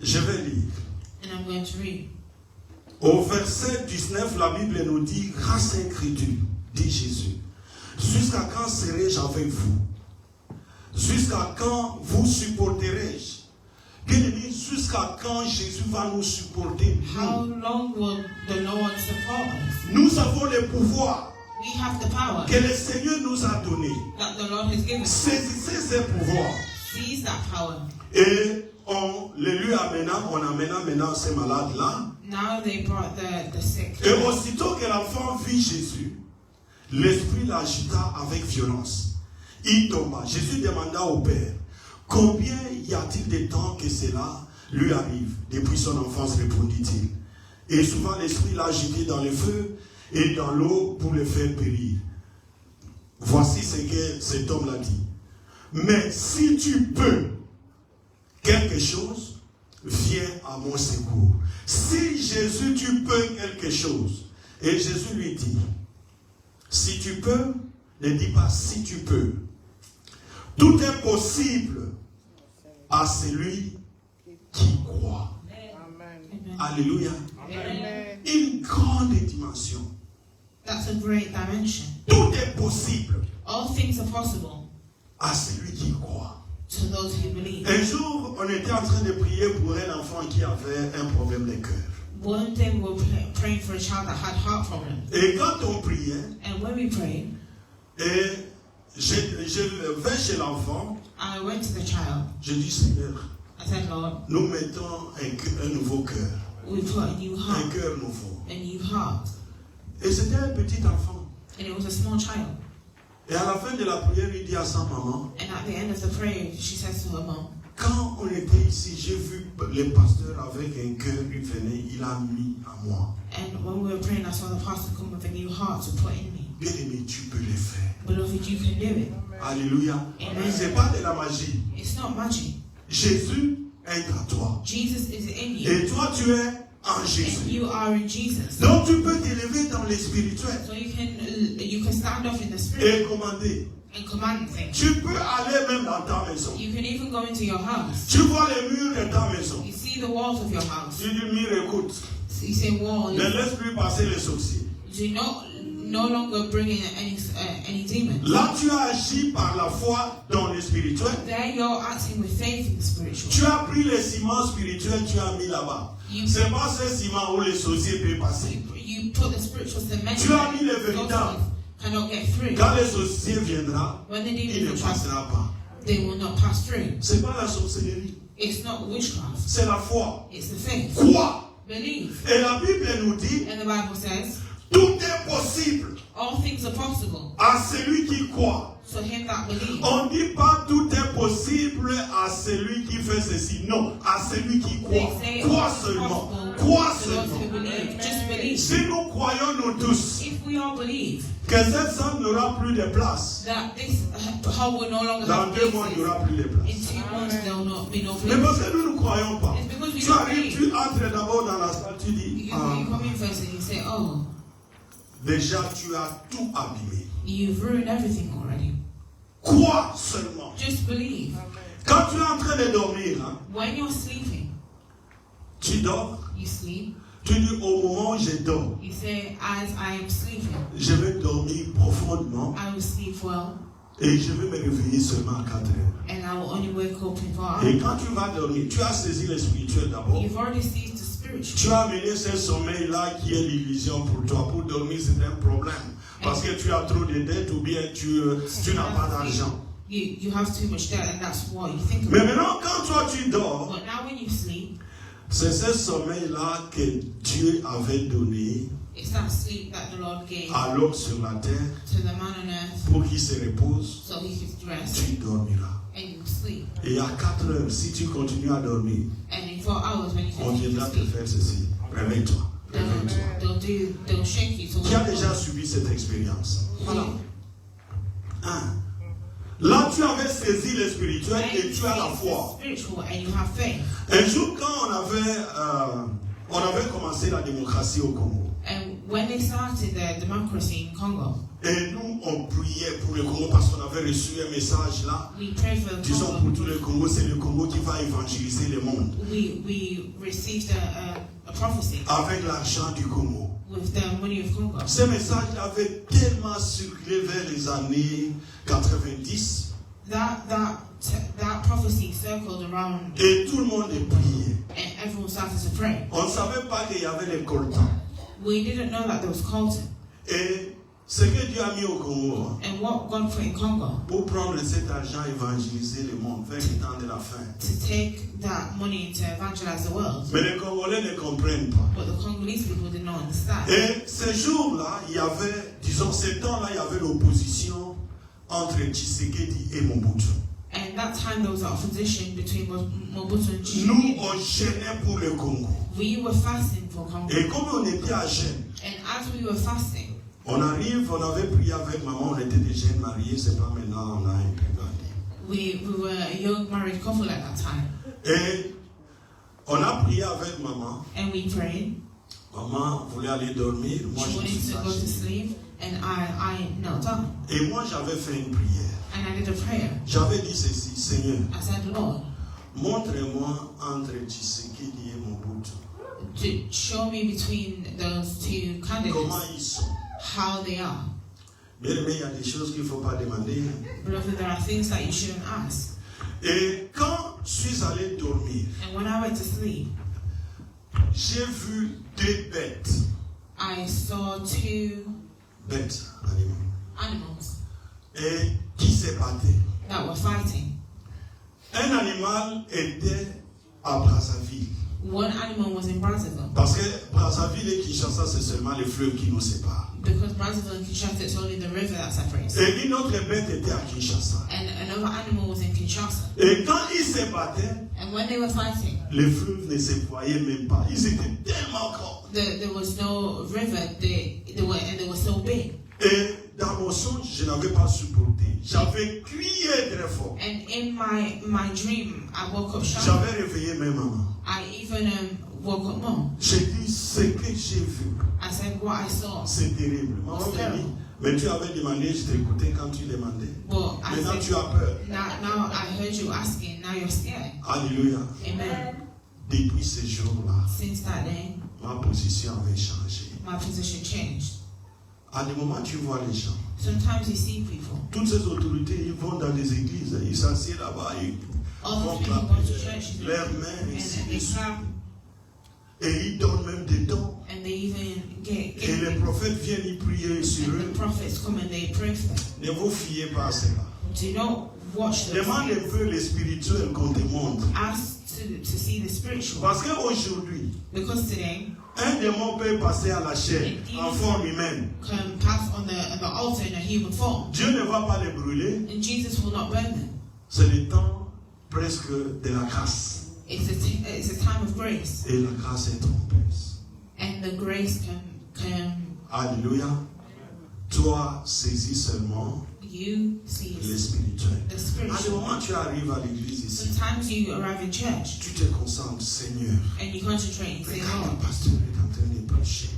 Je vais lire. and I'm going to read. Au verset 19, la Bible nous dit, grâce incrédule, dit Jésus, jusqu'à quand serai-je avec vous? Jusqu'à quand vous supporterai-je? Bien-aimé, jusqu'à quand Jésus va nous supporter? How long will the Lord support us? Nous avons le pouvoir We have the power que le Seigneur nous a donné. that the Lord has given us. Saisissez ce pouvoir. Seize that power. Et on les lui amena, on amena maintenant ces malades-là. Now they brought the sick. Et aussitôt que l'enfant vit Jésus, l'esprit l'agita avec violence. Il tomba. Jésus demanda au Père, combien y a-t-il de temps que cela lui arrive? Depuis son enfance, répondit-il. Et souvent l'esprit l'a agité dans le feu et dans l'eau pour le faire périr. Voici ce que cet homme l'a dit. Mais si tu peux quelque chose, viens à mon secours. Si Jésus, tu peux quelque chose. Et Jésus lui dit, si tu peux, ne dis pas si tu peux. Tout est possible à celui qui croit. Amen. Amen. Alléluia. Amen. Une grande dimension. That's a great dimension. Tout est possible All things are possible à celui qui croit. to those who believe. Un jour, on était en train de prier pour un enfant qui avait un problème de cœur. One day we were praying for a child that had heart problems. Et quand on priait, And when we prayed, et je vais chez l'enfant, I went to the child. je dis Seigneur, I said, Lord, nous mettons un nouveau cœur, we put a new un heart, cœur nouveau. a new heart. Et c'était un petit enfant. And it was a small child. Et à la fin de la prière, il dit à sa maman, And at the end of the prayer, she says to her mom, quand on était ici, j'ai vu les pasteurs avec un cœur, il venait, il a mis à moi. and when we were praying, I saw the pastor come with a new heart to put in me. Bien-aimé, tu peux le faire. Beloved, you can do it. Alléluia. Amen. C'est pas de la magie. It's not magic. Jésus est en toi. Jesus is in you. Et toi, tu es en And Jésus. you are in Jesus. Donc, tu peux t'élever dans les spirituels So you can stand up in the spirit et commander. and command things. Tu peux aller même dans ta maison. You can even go into your house. Tu vois les murs de ta maison. You see the walls of your house. Tu dis, mur, écoute. So you say wall. Ne laisse plus passer les sorciers. Do no longer bring in any demons. Là, tu as agi par la foi dans le spirituel. There you're acting with faith in the spiritual. Tu as pris les ciments spirituels, tu as mis là-bas. C'est pas ce ciment où les sorciers peuvent passer. You put the spiritual cement. Tu as mis les véritables. Cannot get through. Quand les sorciers viendront, When the il ne demons passera pas. they will not pass through. C'est pas la sorcellerie, It's not witchcraft. c'est la foi. It's the faith. Crois. Believe. Et la Bible nous dit, And the Bible says, tout est possible all things are possible à celui qui croit. to him that believes. On ne dit pas tout est possible à celui qui fait ceci. Non, à celui qui They croit. say Crois it's seulement. possible Crois to those who seulement. believe. Just believe. Si nous croyons nous tous If we all believe que cette salle n'aura plus de place, that this hole will no longer dans have 2 mois, il n'y places, aura plus de place. in 2 months there will not be no Mais places. parce que nous ne croyons pas. It's because we Tu don't arrives, believe. tu entres d'abord dans la salle, tu dis, You come in first and you say, oh, déjà tu as tout abîmé. you've ruined everything already. Crois seulement. Just believe. Quand tu es en train de dormir, hein, When you're sleeping, tu dors, you sleep. tu dis au moment où je dors, You say, as I am sleeping, je vais dormir profondément I will sleep well, et je vais me réveiller seulement à 4 heures. and I will only wake up in 4 Et hours. quand tu vas dormir, tu as saisi le spirituel d'abord. You've already seized the spiritual. Tu as amené ce sommeil-là qui est l'illusion pour toi. Pour dormir, c'est un problème. Parce que tu as trop de dettes ou bien tu n'as pas d'argent. You have too much debt, and that's what you think Mais about. maintenant, quand toi tu dors, But now when you sleep, c'est ce sommeil-là que Dieu avait donné it's that sleep that the Lord gave à l'homme sur la terre to the man on earth pour qu'il se repose. so he could rest, Tu dormiras. and you sleep. Et à 4 heures, si tu continues à dormir, And in 4 hours, when you on continue to viendra te sleep, faire ceci. Réveille-toi. Réveille-toi. they'll shake you to Qui a wake déjà up. subi cette expérience? Voilà. Là, tu avais saisi le spirituel When et you tu as la seize foi. the spiritual and you have faith. Un jour, quand on avait commencé la démocratie au Congo, And when they started the democracy in Congo, et nous, on priait pour le Congo parce qu'on avait reçu un message là. we prayed for the Disons pour Congo. tout le Congo, c'est le Congo qui va évangéliser le monde We received a prophecy avec l'argent du Congo. with the money of Congo. Ce message avait tellement circulé vers les années 90 That prophecy circled around, et tout le monde priait. and everyone started to pray. On ne savait pas qu'il y avait les coltans. We didn't know that there was Colton. Et ce que Dieu a mis au Congo, And what God put in Congo, pour prendre cet argent et évangéliser le monde vers le temps de la fin. to take that money to evangelize the world. Mais les Congolais ne comprennent pas. But the Congolese people did not understand. Et ce jour-là, il y avait, disons, ce temps-là, il y avait l'opposition entre Tshisekedi et Mobutu. And that time there was an opposition between Mobutu and Nous, Tshisekedi. on gênait pour le Congo. We were fasting for Congo. Et comme on était à Gênes, And as we were fasting, on arrive, on avait prié avec maman, on était des jeunes mariés, c'est pas maintenant, on a un peu grandi. we were a young married couple at that time. Et on a prié avec maman. And we prayed. Maman voulait aller dormir, moi She je wanted suis to go to lâché. sleep, and I knelt down. Et moi j'avais fait une prière. And I did a prayer. J'avais dit ceci, Seigneur, I said, Lord, montre-moi entre Tshisekedi et Mobutu. to show me between those two Comment candidates ils sont? how they are. Bien aimé, il y a des choses qu'il ne faut pas demander. Beloved, there are things that you shouldn't ask. Et quand je suis allé dormir, And when I went to sleep, j'ai vu 2 bêtes. I saw 2 Bêtes, animaux. animals Et qui se battaient. that were fighting. Un animal était à Brazzaville. One animal was in Brazzaville. Parce que Brazzaville et Kinshasa, c'est seulement les fleuves qui nous séparent. Because Brazzaville and Kinshasa, it's only the river that separates. Et une autre bête était à Kinshasa. And another animal was in Kinshasa. Et quand ils se battaient, And when they were fighting, les fleuves ne se voyaient même pas. Ils étaient tellement grands. there was no river. They were so big. Et dans mon songe, je n'avais pas supporté. J'avais crié très fort. And in my dream, I woke up shouting. J'avais réveillé mes mamans. I even woke up mom. J'ai dit ce que j'ai vu. I said what I saw. C'est terrible. Maman m'a dit, mais tu avais demandé, je t'écoutais quand tu demandais. But I Maintenant said, tu as peur. now I heard you asking. Now you're scared. Alléluia. Amen. Depuis ce jour-là, Since that day, ma position avait changé. my position changed. À des moments, tu vois les gens. Sometimes you see people. Toutes ces autorités, ils vont dans des églises, ils s'assiedent là-bas, ils All font those people go to clapper church leurs mains and ici they dessus. clap Et ils donnent même des dons. and they even Et get les prophètes viennent y prier sur and eux. the prophets come and they pray for them. Ne vous fiez pas à cela. Do not watch them. Demande un peu les spirituels qu'on te montre. Ask to see the spiritual. Parce qu'aujourd'hui, Because today un démon peut passer à la chair en forme humaine. can pass on the altar in a human form. Dieu ne va pas les brûler. And Jesus will not burn them. C'est le temps presque de la grâce. It's a time of grace. Et la grâce est trompeuse. And the grace can Alléluia. Toi, saisis seulement you see les spirituels. the À des spiritual. moments, tu arrives à l'église ici. Sometimes you arrive in church Tu te concentres, Seigneur. and you concentrate and say, Regarde, Lord, le pasteur est en train de prêcher.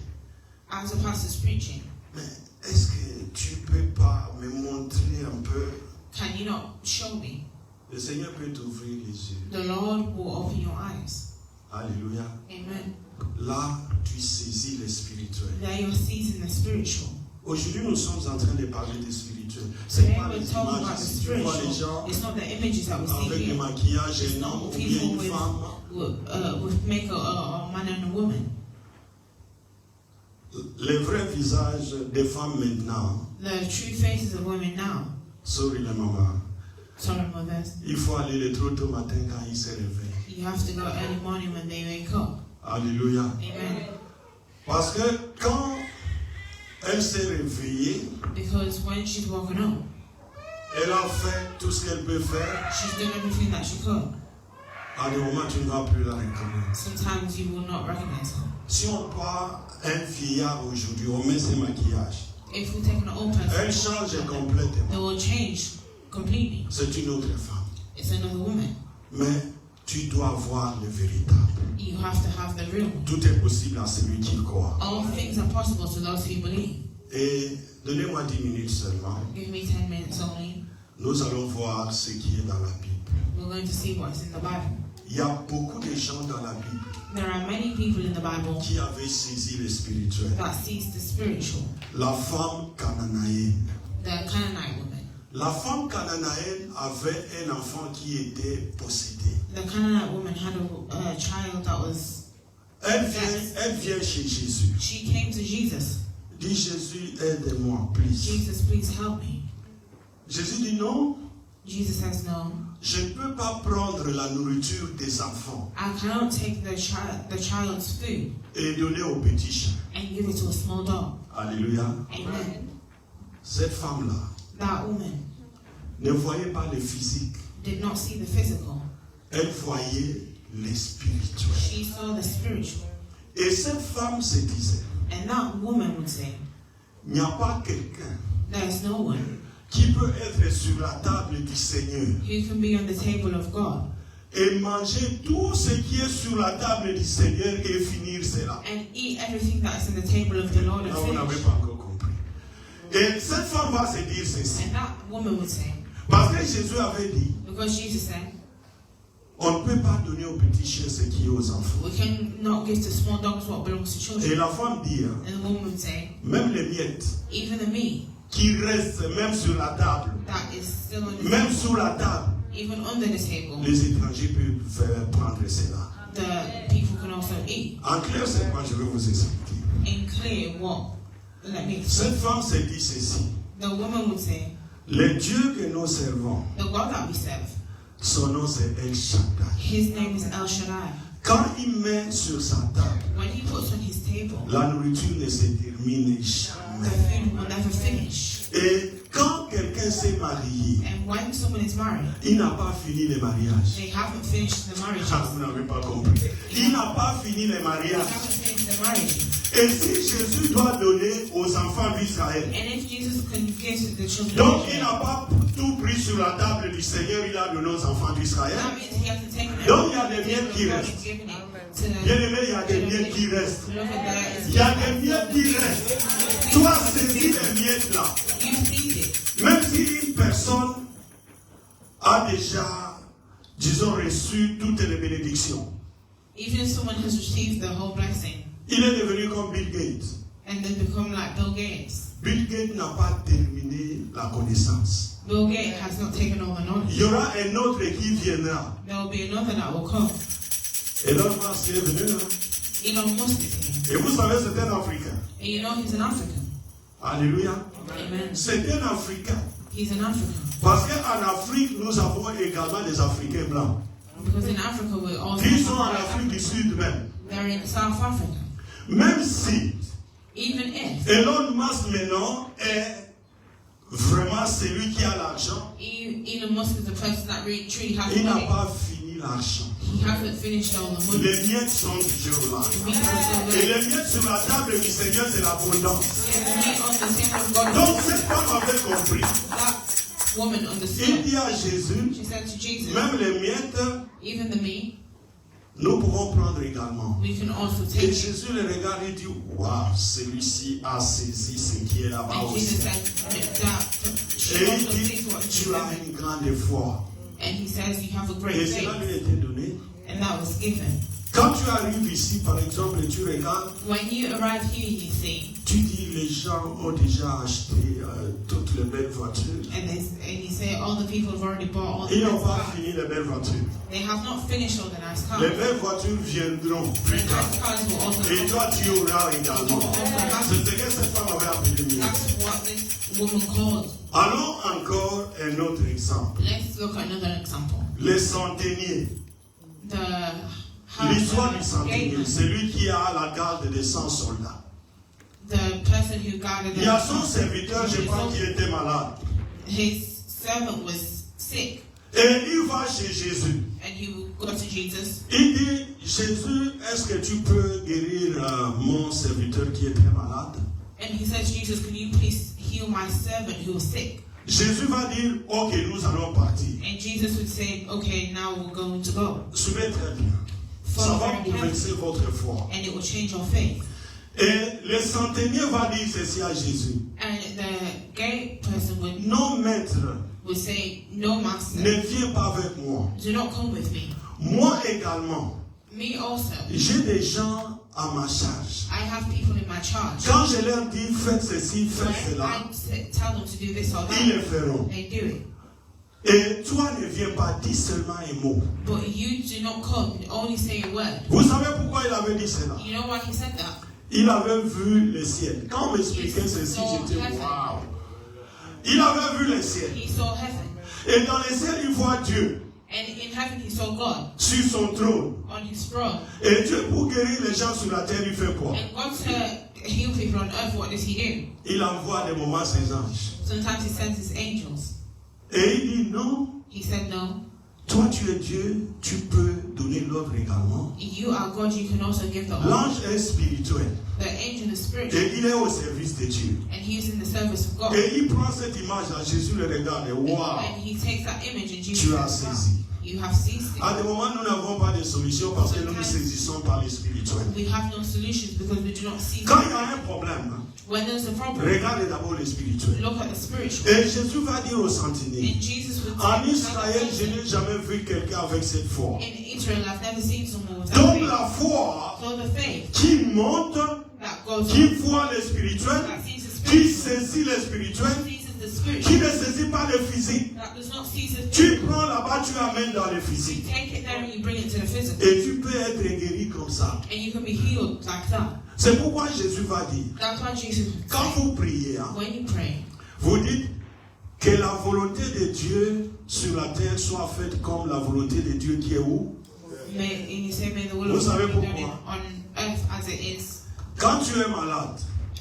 as the pastor's preaching, Mais est-ce que tu peux pas me montrer un peu? can you not show me? Le Seigneur peut t'ouvrir les yeux. The Lord will open your eyes. Alléluia. Amen. Là, tu saisis les spirituels. There you're seizing the spiritual. Aujourd'hui, nous sommes en train de parler des spirituels. C'est Today pas we're les talking images. about the Ici, tu vois les spiritual. gens It's not the images that we see avec des here. maquillages, It's un not homme ou bien people une femme. with make a man and a woman. Les vrais visages des femmes maintenant. The true faces of women now. Sorry les mamans. Sorry, mothers. Il faut aller le trop tôt matin quand ils se réveillent. You have to go early morning when they wake up. Alléluia. Amen. Parce que quand elle s'est réveillée, Because when she's woken up, elle a fait tout ce qu'elle peut faire. she's done everything that she could. À des moments, tu ne vas plus la reconnaître. Sometimes you will not recognize her. Si on prend un vieillard aujourd'hui, on met ses maquillages. If we take an old Elle person, change they complètement. will change completely. C'est une autre femme. It's another woman. Mais tu dois voir le véritable. You have to have the real. Tout est possible à celui qui croit. All things are possible to those who believe. Et donnez-moi 10 minutes seulement. Give me 10 minutes only. Nous allons voir ce qui est dans la Bible. We're going to see what's in the Bible. Il y a beaucoup de gens dans la Bible There are many people in the Bible qui avaient saisi le spirituel. that sees the spiritual. La femme cananéenne. The Canaanite woman. La femme cananéenne avait un enfant qui était possédé. The Canaanite woman had a child that was. Elle vient chez Jésus. She came to Jesus. Dit Jésus, aide-moi, please. Jesus, please help me. Jésus dit non, Jesus says no. je ne peux pas prendre la nourriture des enfants I cannot take the child's food et donner aux petits chiens. and give it to a small dog. Alléluia. Amen. Cette femme-là That woman ne voyait pas le physique, did not see the physical. elle voyait le spirituel. She saw the spiritual. Et cette femme se disait, And that woman would say, il n'y a pas quelqu'un there's no one qui peut être sur la table du Seigneur who can be on the table of God et manger tout ce qui est sur la table du Seigneur et finir cela. and eat everything that is on the table of the Lord and Non, vous n'avez finish. pas encore compris. Et cette femme va se dire ceci. And that woman would say, Parce que Jésus avait dit, because Jesus said, On ne peut pas donner aux petits chiens ce qui est aux enfants. We cannot give to small dogs what belongs to children. Et la femme dit, And the woman would say, même les miettes even the meat qui restent même sur la table, that is still on the même table, sous la table, even under the table, les étrangers peuvent faire prendre cela. the people can also eat. En clair, c'est quoi je vais vous expliquer. In clear, what? Let me explain. Cette femme s'est dit ceci. The woman would say, Le Dieu que nous servons, the God that we serve, son nom c'est El Shaddai. his name is El Shaddai. Quand il met sur sa table, When he puts on his table, la nourriture ne se termine the jamais. food will never finish. Et quand quelqu'un s'est marié, And when someone is married, il n'a pas fini le mariage. they haven't finished the marriage. Ah, vous n'avez pas compris. Il n'a pas fini le They mariage. haven't finished the marriage. Et si Jésus doit donner aux enfants d'Israël, And if Jesus can give to the children donc of il Israel, n'a pas tout pris sur la table du Seigneur, il a donné aux enfants d'Israël. that means he has to take it. Donc il y a des miettes qui restent. Bien aimé, il y a des miettes qui restent. Il y a des miettes qui restent. Toi, saisis les miettes là. You feed it. Même si une personne a déjà, disons, reçu toutes les bénédictions, Even if someone has received the whole blessing il est devenu comme Bill Gates. and then become like Bill Gates. Bill Gates n'a pas terminé la connaissance. Bill Gates has not taken all the Il knowledge. y aura un autre qui viendra. There will be another that will come. Elon Musk est venu là. Elon Musk is here. Et vous savez, c'est un Africain. And you know he's an African. Alléluia. Amen. C'est un Africain. He's an African. Parce qu'en Afrique, nous avons également des Africains blancs. Because in Africa we're also Qui sont en Afrique du Sud même. they're in South Africa. Même si Even if Elon Musk maintenant est vraiment celui qui a l'argent, Elon Musk is the person that really truly has il n'a money, pas fini l'argent. he hasn't finished all the money. Les miettes sont toujours là. We have Et to les miettes sur la table du Seigneur, c'est l'abondance. meet on the table of God. Donc cette femme avait compris. That woman Il understood. dit à Jésus, She said to Jesus, même les miettes, even the meat, nous pouvons prendre également. we can also Et take it. Jésus le regarde et dit, waouh, celui-ci a saisi ce qui est là-bas And aussi. Jesus said that she Et also il dit, takes what is tu as given. une grande foi. And he says you have a Et great cela faith. lui a été donné. And that was given. Quand tu arrives ici, par exemple, et tu regardes, When you arrive here, you see, tu dis, les gens ont déjà acheté toutes les belles voitures. and you say all the people have already bought all the Ils n'ont nice pas cars. fini les belles voitures. They have not finished all the nice cars. Les belles voitures viendront plus The tard. nice cars will also Et come. toi, tu auras également. C'est ce que cette femme avait appelé mieux. That's what this woman called. Allons encore un autre exemple. Let's look at another example. Les centeniers. The L'histoire du gate centenier, man, celui qui a la garde des 100 soldats. the person who guarded Il y a son serviteur, je crois, qui était malade. his servant was sick, Et il va chez Jésus. and he would go to Jesus. Il dit, Jésus, est-ce que tu peux guérir mon serviteur qui est très malade? And he says, Jesus, can you please heal my servant who was sick? Jésus va dire, ok, nous allons partir. And Jesus would say, okay, now we're going to go. Suivez très bien. Ça va bouleverser votre foi. And it will change your faith. Et le centenier va dire ceci à Jésus. And the gate person Non, maître, would say, no, master, ne viens pas avec moi. do not come with me. Moi également, Me also. j'ai des gens à ma charge. I have people in my charge. Quand je leur dis faites ceci, When faites cela, I tell them to do this or ils le that, feront. they do it. Et toi ne viens pas, dis seulement un mot. But you do not come, only say a word. Vous savez pourquoi il avait dit cela? You know why he said that? Il avait vu le ciel. Quand on m'expliquait ceci, j'étais waouh. Il avait vu le ciel. He saw heaven. Et dans le ciel, il voit Dieu And in heaven he saw God sur son trône. on his throne. Et Dieu, pour guérir les gens sur la terre, il fait quoi? And God to heal people on earth, what does he do? Il envoie des moments ses anges. Sometimes he sends his angels. Et il dit non, He said, no, toi tu es Dieu, tu peux donner l'ordre également. you are God, you can also give the order. L'ange est spirituel. The angel is spiritual. Et il est au service de Dieu. And he is in the service of God. Et il prend cette image là, Jésus le regarde et waouh, And he takes that image and Jesus tu as says, saisi. you have ceased it. À des moments, nous n'avons pas de solution parce que nous nous saisissons par les spirituels. We have no solutions because we do not see. Quand il y a un problème, When there's a problem, regardez d'abord les spirituels. look at the spiritual. Et Jésus va dire aux sentinelles, And Jesus would en say, Israël, je n'ai jamais vu quelqu'un avec cette foi. in Israel, I've never seen someone with that Donc faith. la foi So the faith qui monte, that goes qui on, voit les spirituels, that sees the qui spirit, saisit les spirituels, sees the spirit, qui ne saisit pas le physique. that does not seize the Tu spirit. prends là-bas, tu amènes dans le You physique. take it there and you bring it to the physical. Et tu peux être guéri comme ça. And you can be healed like that. C'est pourquoi Jésus va dire, That's why Jesus would quand say, vous priez, hein, when you pray, vous dites que la volonté de Dieu sur la terre soit faite comme la volonté de Dieu qui est où? and you say, may the will Vous of God savez be done pourquoi? on earth as it is. Quand tu es malade,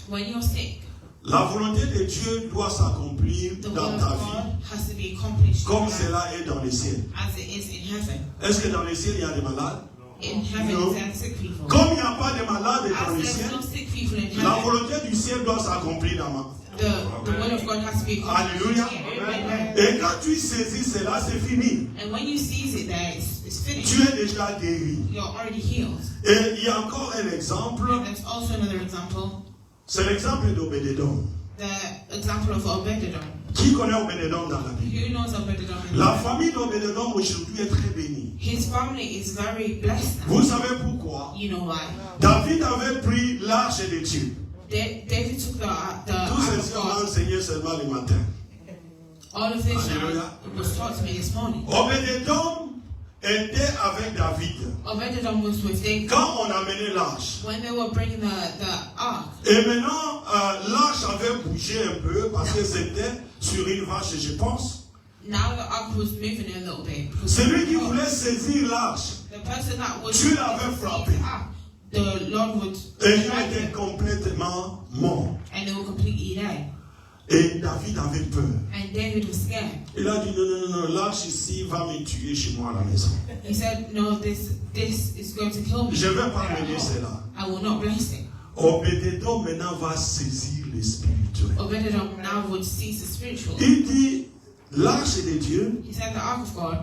When you're sick, la volonté de Dieu doit s'accomplir the will dans of ta vie God has to be accomplished comme in life cela est dans le ciel. as it is in heaven. Est-ce que dans le ciel il y a des malades? In heaven, No. is there sick people? Comme il n'y a pas de malades dans As le there's ciel, no sick people in la heaven, volonté du ciel doit s'accomplir dans ma vie. the will of God has to be accomplished. Alléluia. Amen. Et quand tu saisis cela, c'est fini. And when you seize it there, it's finished. Tu es déjà guéri. You're already healed. Et il y a encore un exemple, And there's also another example, c'est l'exemple d'Obédédom. the example of Obed-Edom. Qui connaît Obédédom dans la Bible? Who knows Obed-Edom? in La the famille d'Obédédom aujourd'hui est très bénie. His family is very blessed now. Vous savez pourquoi? You know why? David avait pris l'arche de Dieu. David took the Tout ark ceci, of on l'a God. enseigné seulement le matin. All of this Alléluia. was taught to me this morning. Obédédom était avec David Obed-Edom was with David quand on amenait l'arche. when they were bringing the ark. Et maintenant, l'arche avait bougé un peu parce que c'était sur une vache, je pense. Now the ark was moving a little bit. because Celui qui voulait saisir l'arche, the person that was Dieu l'avait frappé. the Lord would et il strike était them, complètement mort. and they were completely dead. Et David avait peur. And David was scared. Il a dit non, l'arche ici va me tuer chez moi à la maison. He said, "No, this is going to kill me. Je ne vais pas mener cela. I will not bless it." Obédédom maintenant va saisir les spirituels. Obed-Edom now would seize the spiritual. Il dit, l'arche de Dieu, He said, "The ark of God,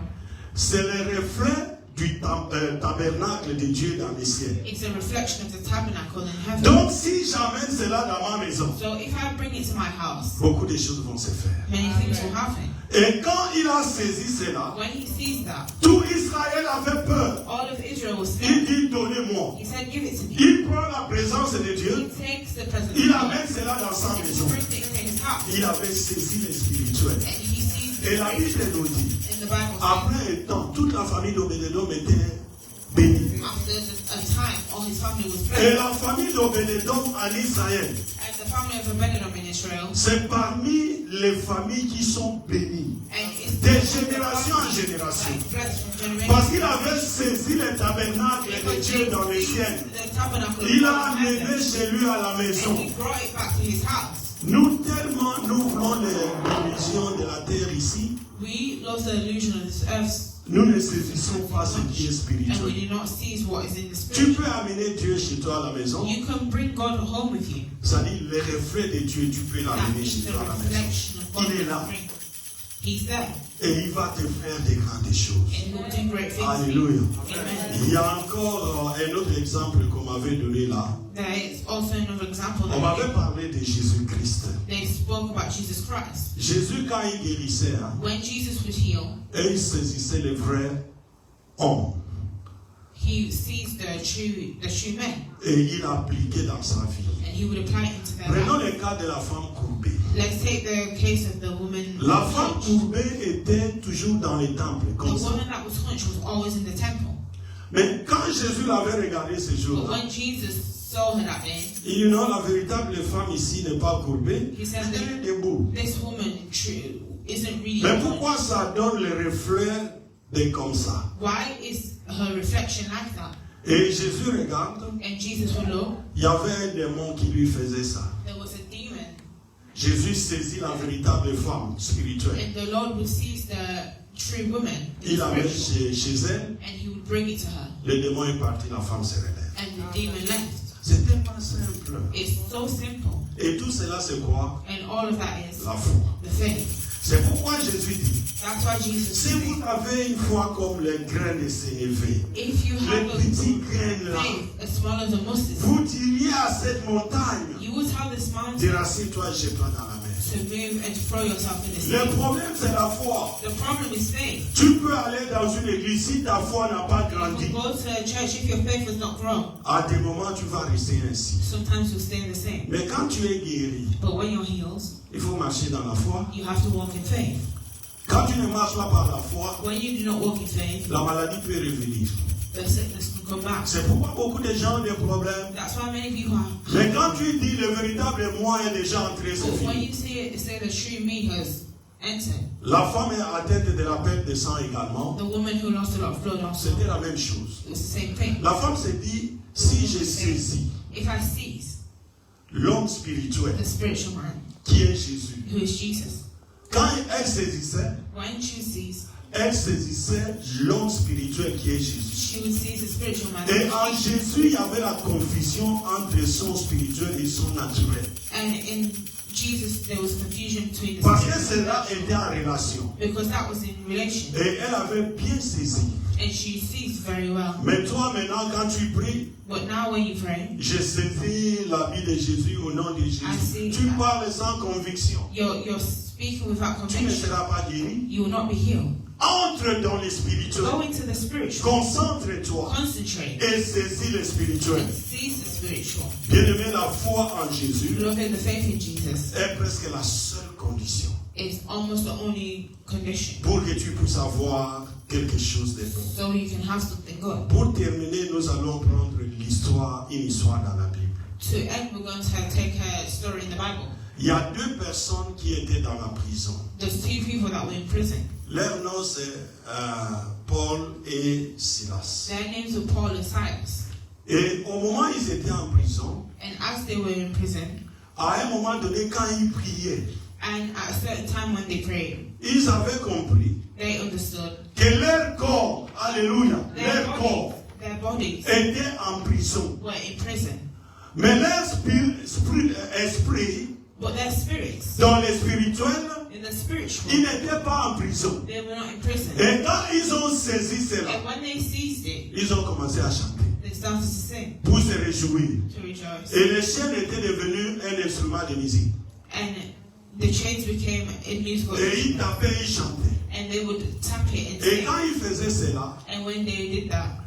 c'est le reflet du tabernacle de Dieu dans les cieux. it's a reflection of the tabernacle in heaven." Donc si j'amène cela dans ma maison, So if I bring it to my house, beaucoup de choses vont se faire. many things will happen. Et quand il a saisi cela, When he sees that, tout Israël avait peur. all of Israel was Il scared. dit, donnez-moi. He said, "Give it to me." Il prend la présence de He Dieu, takes the presence il of God, amène cela dans sa maison. brings it into his house, Il avait saisi les spirituels. and he sees Et the la Bible spiritual. nous dit, In the Bible, après un temps, toute la famille d'Obédédom était bénie. after a time, all his family was Et blessed. la famille d'Obédédom en Israël, And the family of Obed-Edom in Israel, c'est parmi les familles qui sont bénies. and it's De génération en génération. blessed from generation. Parce qu'il avait saisi le tabernacle de Dieu dans le ciel. The tabernacle of Il God a in amené heaven, chez lui à la and maison. he brought it back to his house. Nous voulons les religions de la terre ici. We love the illusion of this earth, Nous ne saisissons pas ce qui est and spirituel. we do not seize what is in the Tu spirit. peux amener Dieu chez toi à la maison. You can bring God home with you. C'est-à-dire les reflets de Dieu, tu peux That l'amener means chez the toi à la maison. reflection of God Il est that là. you bring. He's there, Et il va te faire des grandes choses. and he will do great things for you. Alléluia. Amen. Il y a encore un autre exemple qu'on m'avait donné là. There is also another example On m'avait that parlé de Jésus-Christ. they spoke about Jesus Christ. Jésus, quand il guérissait, hein, When Jesus would heal, et il saisissait les vrais hommes. he sees the true men, Et il appliquait dans sa vie. and he would apply it into their Prenons life. le cas de la femme courbée. Let's take the case of the woman. La femme hunched. courbée était toujours dans les temples, The comme ça. woman that was hunched was always in the temple. Mais quand Jésus l'avait regardé ce But jour-là, when Jesus saw her that day, il dit non, la véritable femme ici n'est pas courbée, he said elle that est debout. this woman isn't really. Mais pourquoi ça donne le reflet de comme ça? Why is her reflection like that? Et Jésus regarde, And Jesus would look. il y avait un démon qui lui faisait ça. There was a demon, Jésus saisit la véritable femme spirituelle. and the Lord would seize the true woman, Il l'amène spiritual, chez elle, and he would bring it to her, le démon est parti, la femme se relève. and the demon left. C'est tellement simple. It's so simple, Et tout cela, c'est quoi? and all of that is La foi. the faith. C'est pourquoi Jésus dit, That's why Jesus si said, vous avez une foi comme les grains de sénévé, if you les have a petits grains là, faith as small as a mustard seed, vous diriez à cette montagne, you will tell this mountain déracie-toi, jette-toi dans la mer. to move and throw yourself in the Le sea. problème, c'est la foi. The problem is faith. Tu peux aller dans une église si ta foi n'a pas You grandi. can go to a church if your faith has not grown. À des moments, tu vas rester ainsi. Sometimes you'll stay the same. Mais quand tu es guéri, But when you're healed, il faut marcher dans la foi. you have to walk in faith. Quand tu ne marches pas par la foi, When you do not walk in faith, la maladie peut revenir. the sickness can come back. C'est pourquoi beaucoup de gens ont des problèmes. That's why many people are. Mais quand tu dis le véritable moi est déjà entré, c'est But when fini. you say the true me has entered, La femme est atteinte de la perte de sang également. the woman who lost a lot of blood also, C'était la même chose. it was the same thing. La femme s'est dit, si je saisis If I seize l'homme spirituel the spiritual man, qui est Jésus, who is Jesus, quand elle saisissait, when she sees, elle saisissait l'homme spirituel qui est Jésus. she would seize the spiritual man. Et en Jésus, il y avait la confusion entre son spirituel et son naturel. And in Jesus, there was confusion between the Parce que spiritual cela était en relation. because that was in relation, Et elle avait bien saisi. and she sees very well. Mais toi, maintenant, quand tu pries, But now when you pray, je saisis la vie de Jésus au nom de Jésus. see Tu that. parles sans conviction. you're speaking without Tu ne conviction. seras pas guéri. You will not be healed. Entre dans le spirituel. Go into the spiritual. Concentre-toi Concentrate et saisis le spirituel. and seize the spiritual. Bien-aimé, la foi en Jésus Beloved, the faith in Jesus est presque la seule condition is almost the only condition, pour que tu puisses avoir quelque chose de bon. so you can have something good. Pour terminer, nous allons prendre une histoire dans la Bible. To end, we're going to take a story in the Bible. Il y a deux personnes qui étaient dans la prison. There's two people that were in prison. Leur nom c'est Paul et Silas. Their names were Paul and Silas. Et au moment où ils étaient en prison, And as they were in prison, à un moment donné, quand ils priaient, and at a certain time when they prayed, ils avaient compris they understood que leur corps, alléluia, leur corps their bodies était en prison. were in prison, Mais leur esprit, but their spirits dans le spirituel, in the spiritual, ils n'étaient pas en prison. they were not in prison. Et quand ils ont saisi cela, And when they seized it, ils ont commencé à chanter they started to sing, pour se réjouir. to rejoice. Et le chien était devenu un instrument de musique. And the chains became a musical Et ils instrument. tapaient, ils chantaient. And they would tap it and Et sing. quand ils faisaient cela, And when they did that,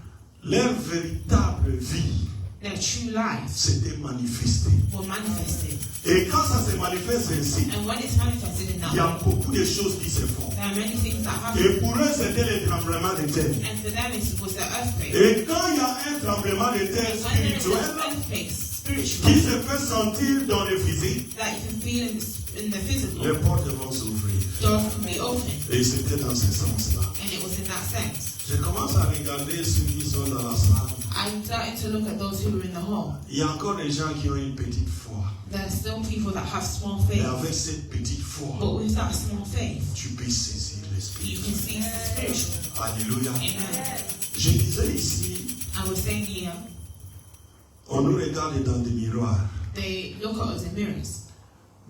leur véritable vie their true lives s'était manifestée. were manifested. Et quand ça se manifeste ainsi, And when it's manifested in that il y a way, beaucoup de choses qui se font. there are many things that happen. Et pour eux, c'était le tremblement de terre. And for them, it was the earthquake. Et quand il y a un tremblement de terre And when there is spirituel an earthquake, qui spiritual, se fait sentir dans le physique, that you can feel in the physical, les portes vont s'ouvrir. doors can be opened. Et c'était dans ce sens-là. And it was in that sense. Je commence à regarder ceux qui sont dans la salle. I'm starting to look at those who were in the hall. Il y a encore des gens qui ont une petite foi. There are still people that have small Et faith. avec cette petite foi, But with that small faith, tu peux saisir you l'esprit. can seize the spiritual. Alléluia. Amen. Je disais ici, I was saying here, on nous regarde dans des miroirs. they look at us in mirrors.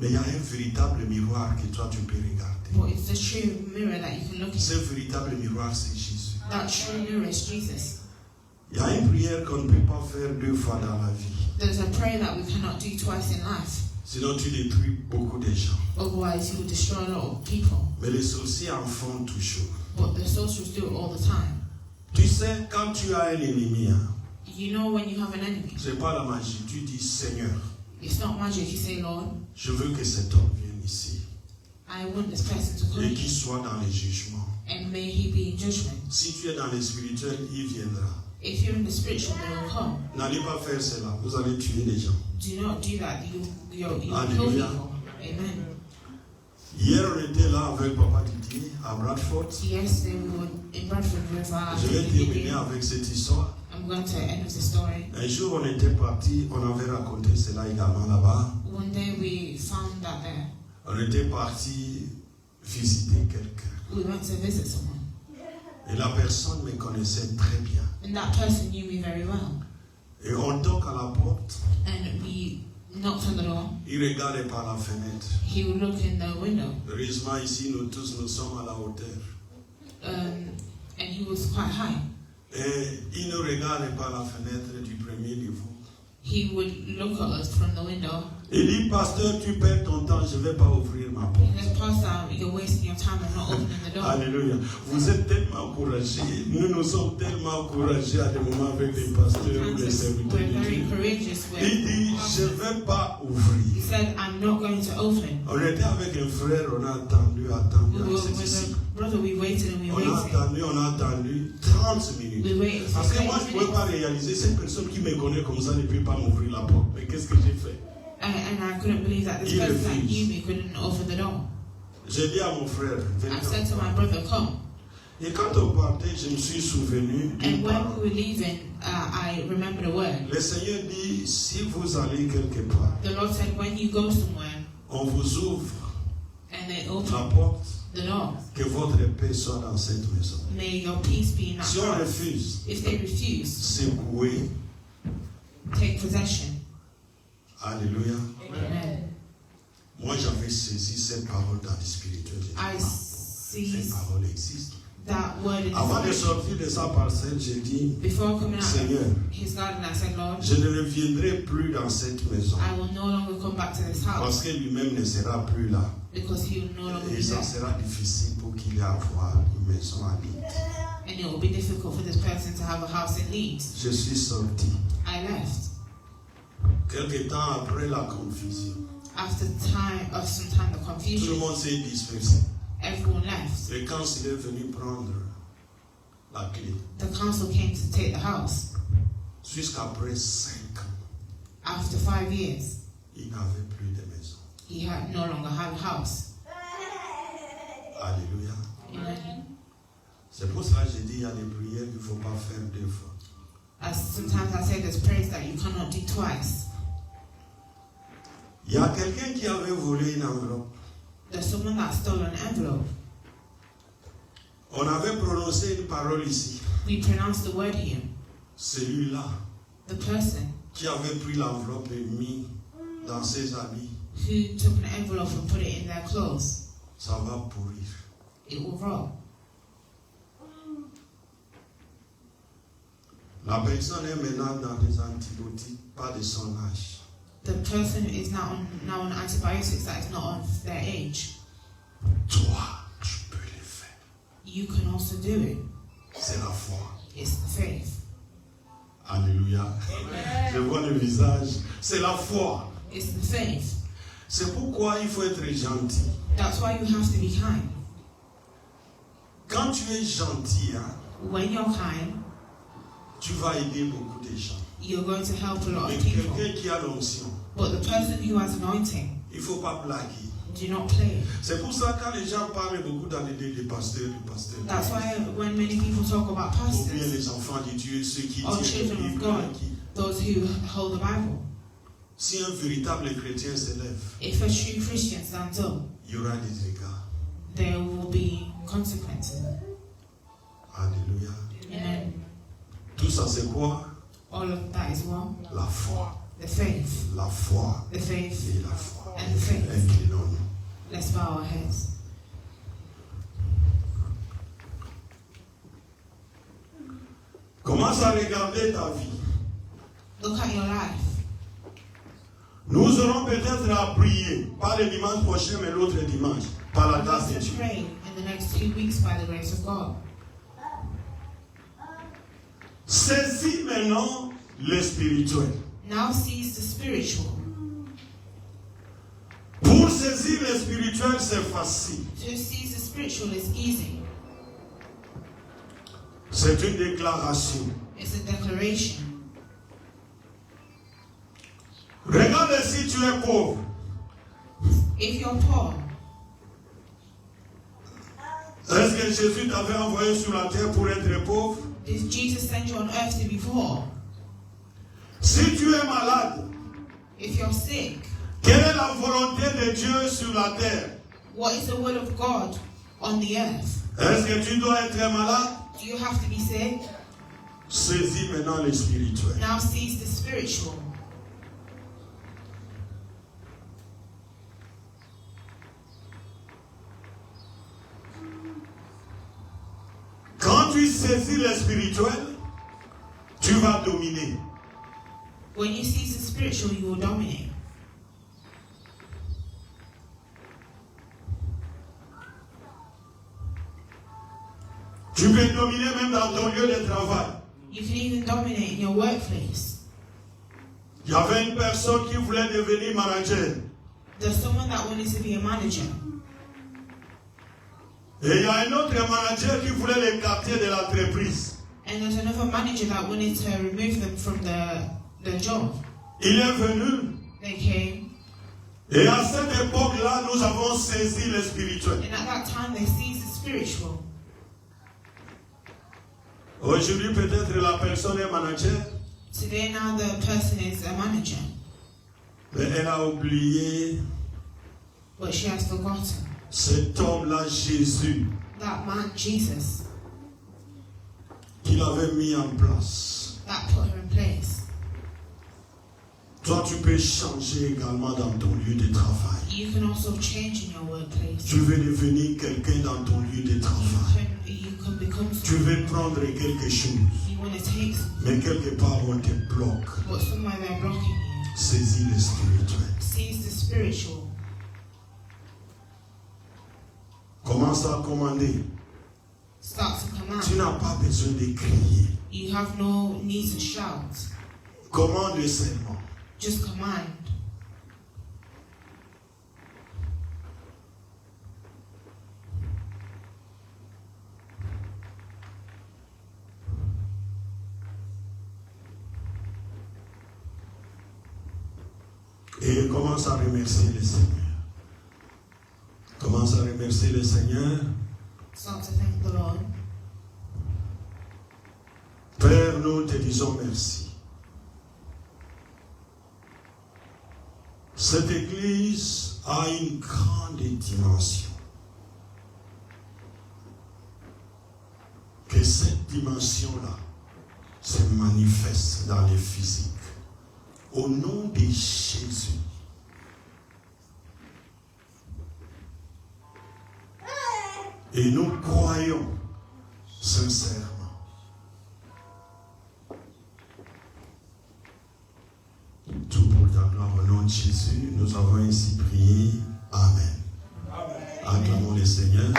Mais il y a un véritable miroir que toi tu peux regarder. But it's the true mirror that you can look Ce at. véritable miroir, c'est Jésus. That true mirror is Jesus. Il y a une prière qu'on ne peut pas faire deux fois dans la vie. There's a prayer that we cannot do twice in life. Sinon tu détruis beaucoup de gens. Otherwise, you will destroy a lot of people. Mais les sorciers en font toujours. But the sorcerers do it all the time. Tu sais, quand tu as un ennemi, hein, You know when you have an enemy, c'est pas la magie. Tu dis, Seigneur, it's not magic. You say, Lord, je veux que cet homme vienne ici I want this person to come et qu'il soit dans les jugements. and may he be in judgment. Si tu es dans le spirituel, il viendra. If you're in the spiritual, they will come. N'allez pas faire cela. Vous allez tuer les gens. Do not do that. You kill Hallelujah. people. Amen. Hier, on était là avec Papa Didier à Bradford. Yesterday we were in Bradford with our Je vais terminer avec cette histoire. I'm going to end with the story. Un jour, on était parti, on avait raconté cela également là-bas. One day we found that On était parti visiter quelqu'un. we went to visit someone. Et la personne me connaissait très bien. And that person knew me very well. Et on toque à la porte. And we knocked on the door. Il regarde par la fenêtre. He would look in the window. Heureusement, ici, nous tous, nous sommes à la hauteur. And he was quite high. Et il nous regarde par la fenêtre du premier niveau. He would look at us from the window. Il dit, pasteur, tu perds ton temps, je ne vais pas ouvrir ma porte. He says, Pastor, you're wasting your time and not opening the door. Alléluia. Vous êtes tellement encouragés. Nous sommes tellement encouragés à des moments avec les pasteurs ou les serviteurs We're de very Dieu. courageous. Il dit, je ne vais pas He ouvrir. said, I'm not going to open. On était avec un frère, on a attendu We were à cet with ici. a brother, we waited and we On a attendu 30 minutes. We waited for Parce que moi, 30 je ne pouvais pas minutes. réaliser, cette personne qui me connaît comme ça ne peut pas m'ouvrir la porte. Mais qu'est-ce que j'ai fait? And I couldn't believe that this He person that refused. knew me couldn't open the door. J'ai dit à mon frère, I said to my brother, come. et quand on partait, je me suis souvenu And d'une when parole. we were leaving, I remembered a word. Le Seigneur dit, si vous allez quelque part, The Lord said, when you go somewhere on vous ouvre and they la open porte, the door, que votre paix soit dans cette maison. may your peace be in that Si on house. refuse, If they refuse, secouer, take possession. alléluia. Amen. Moi, j'avais saisi cette parole dans le spirituel. J'ai dit, I ah, cette see parole existe. that word in Avant de the spirit. sortir de sa parcelle, j'ai dit, Before coming out Seigneur, of his garden, I said, Lord, je ne reviendrai plus dans cette maison. I will no longer come back to this house Parce que lui-même ne sera plus là. because he will no longer Et be ça there. sera difficile pour qu'il ait à avoir une maison à Leeds. And it will be difficult for this person to have a house in Leeds. Je suis sorti. I left. Quelque temps après la confusion, After some time, the tout le confusion, monde s'est dispersé. everyone left. Le council est venu prendre la clé. The council came to take the house. Jusqu'après 5 ans, After 5 years, il n'avait plus de maison. he no longer had a house. Alléluia. Amen. C'est pour ça que j'ai dit, il y a des prières qu'il ne faut pas faire 2 fois. As sometimes I say there's prayers that you cannot do twice. Il y a quelqu'un qui avait volé une enveloppe. There's someone that stole an envelope. On avait prononcé une parole ici. We pronounced the word here. Celui-là The person qui avait pris l'enveloppe et mis dans ses habits, who took an envelope and put it in their clothes, ça va pourrir. it will roll. La personne est maintenant dans des antibiotiques, pas de son âge. The person is now on antibiotics that is not on their age. Toi, tu peux le faire. You can also do it. C'est la foi. It's the faith. Alléluia. Je vois le visage. C'est la foi. It's the faith. C'est pourquoi il faut être gentil. That's why you have to be kind. Quand tu es gentil, hein, When you're kind, tu vas aider beaucoup de gens. you're going to help a lot Mais of people. quelqu'un qui a l'onction, But the person who has anointing, il ne faut pas blaguer. do not play. C'est pour ça que quand les gens parlent beaucoup dans l'idée des pasteurs, That's why when many people talk about ou bien pastors, les enfants de Dieu, ceux qui or tiennent le children of livre, God, those who hold the Bible, si un véritable chrétien se lève, if a true Christian stands up, il y aura des égards. there will be consequences. Alléluia. Amen. Tout ça c'est quoi? All of that is what? La foi. The faith. La foi The faith et la foi. and the faith. Inclinons-nous. Let's bow our heads. Commence à regarder ta vie. Look at your life. Nous aurons peut-être à prier, pas le dimanche prochain, mais l'autre dimanche, par la We're grâce going de to Dieu. pray in the next 2 weeks by the grace of God. Saisis maintenant le spirituel. Now seize the spiritual. Pour saisir le spirituel, c'est facile. To seize the spiritual is easy. C'est une déclaration. It's a declaration. Regarde si tu es pauvre. If you're poor, Est-ce que Jésus t'avait envoyé sur la terre pour être pauvre? did Jesus send you on earth to be poor? Si tu es malade, If you're sick, quelle est la volonté de Dieu sur la terre? what is the will of God on the earth? Est-ce que tu dois être malade? Do you have to be sick? Saisis maintenant le spirituel. Now seize the spiritual. saisis le spirituel, tu vas dominer. When you seize the spiritual, you will dominate. Tu peux dominer même dans ton lieu de travail. You can even dominate in your workplace. Il y avait une personne qui voulait devenir manager. There's someone that wanted to be a manager. Et il y a un autre manager qui voulait l'écarter de l'entreprise. And there's another manager that wanted to remove them from the job. Il est venu. They came. Et à cette époque-là, nous avons saisi le spirituel. And at that time, they seized the spiritual. Aujourd'hui, peut-être la personne est manager. Today, now the person is a manager. Mais elle a oublié But she has forgotten. cet homme-là, Jésus, That man, Jesus, qu'il avait mis en place. that put her in place. Toi, tu peux changer également dans ton lieu de travail. You can also change in your workplace. Tu veux devenir quelqu'un dans ton lieu de travail. You can become Tu someone. veux prendre quelque chose. You want to take something, Mais quelque part, on te bloque. but somewhere they're blocking you. Saisis le spirituel. Seize the spiritual. Commence à commander. Start to Tu command. n'as pas besoin de crier. You have no need to shout. Commande seulement. Just command. Et commence à remercier le Seigneur. Commence à remercier le Seigneur. Start to thank the Lord. Père, nous te disons merci. Cette église a une grande dimension. Que cette dimension-là se manifeste dans le physique. Au nom de Jésus. Et nous croyons sincèrement. Tout pour ta gloire au nom de Jésus, nous avons ainsi prié. Amen. Acclamons le Seigneur.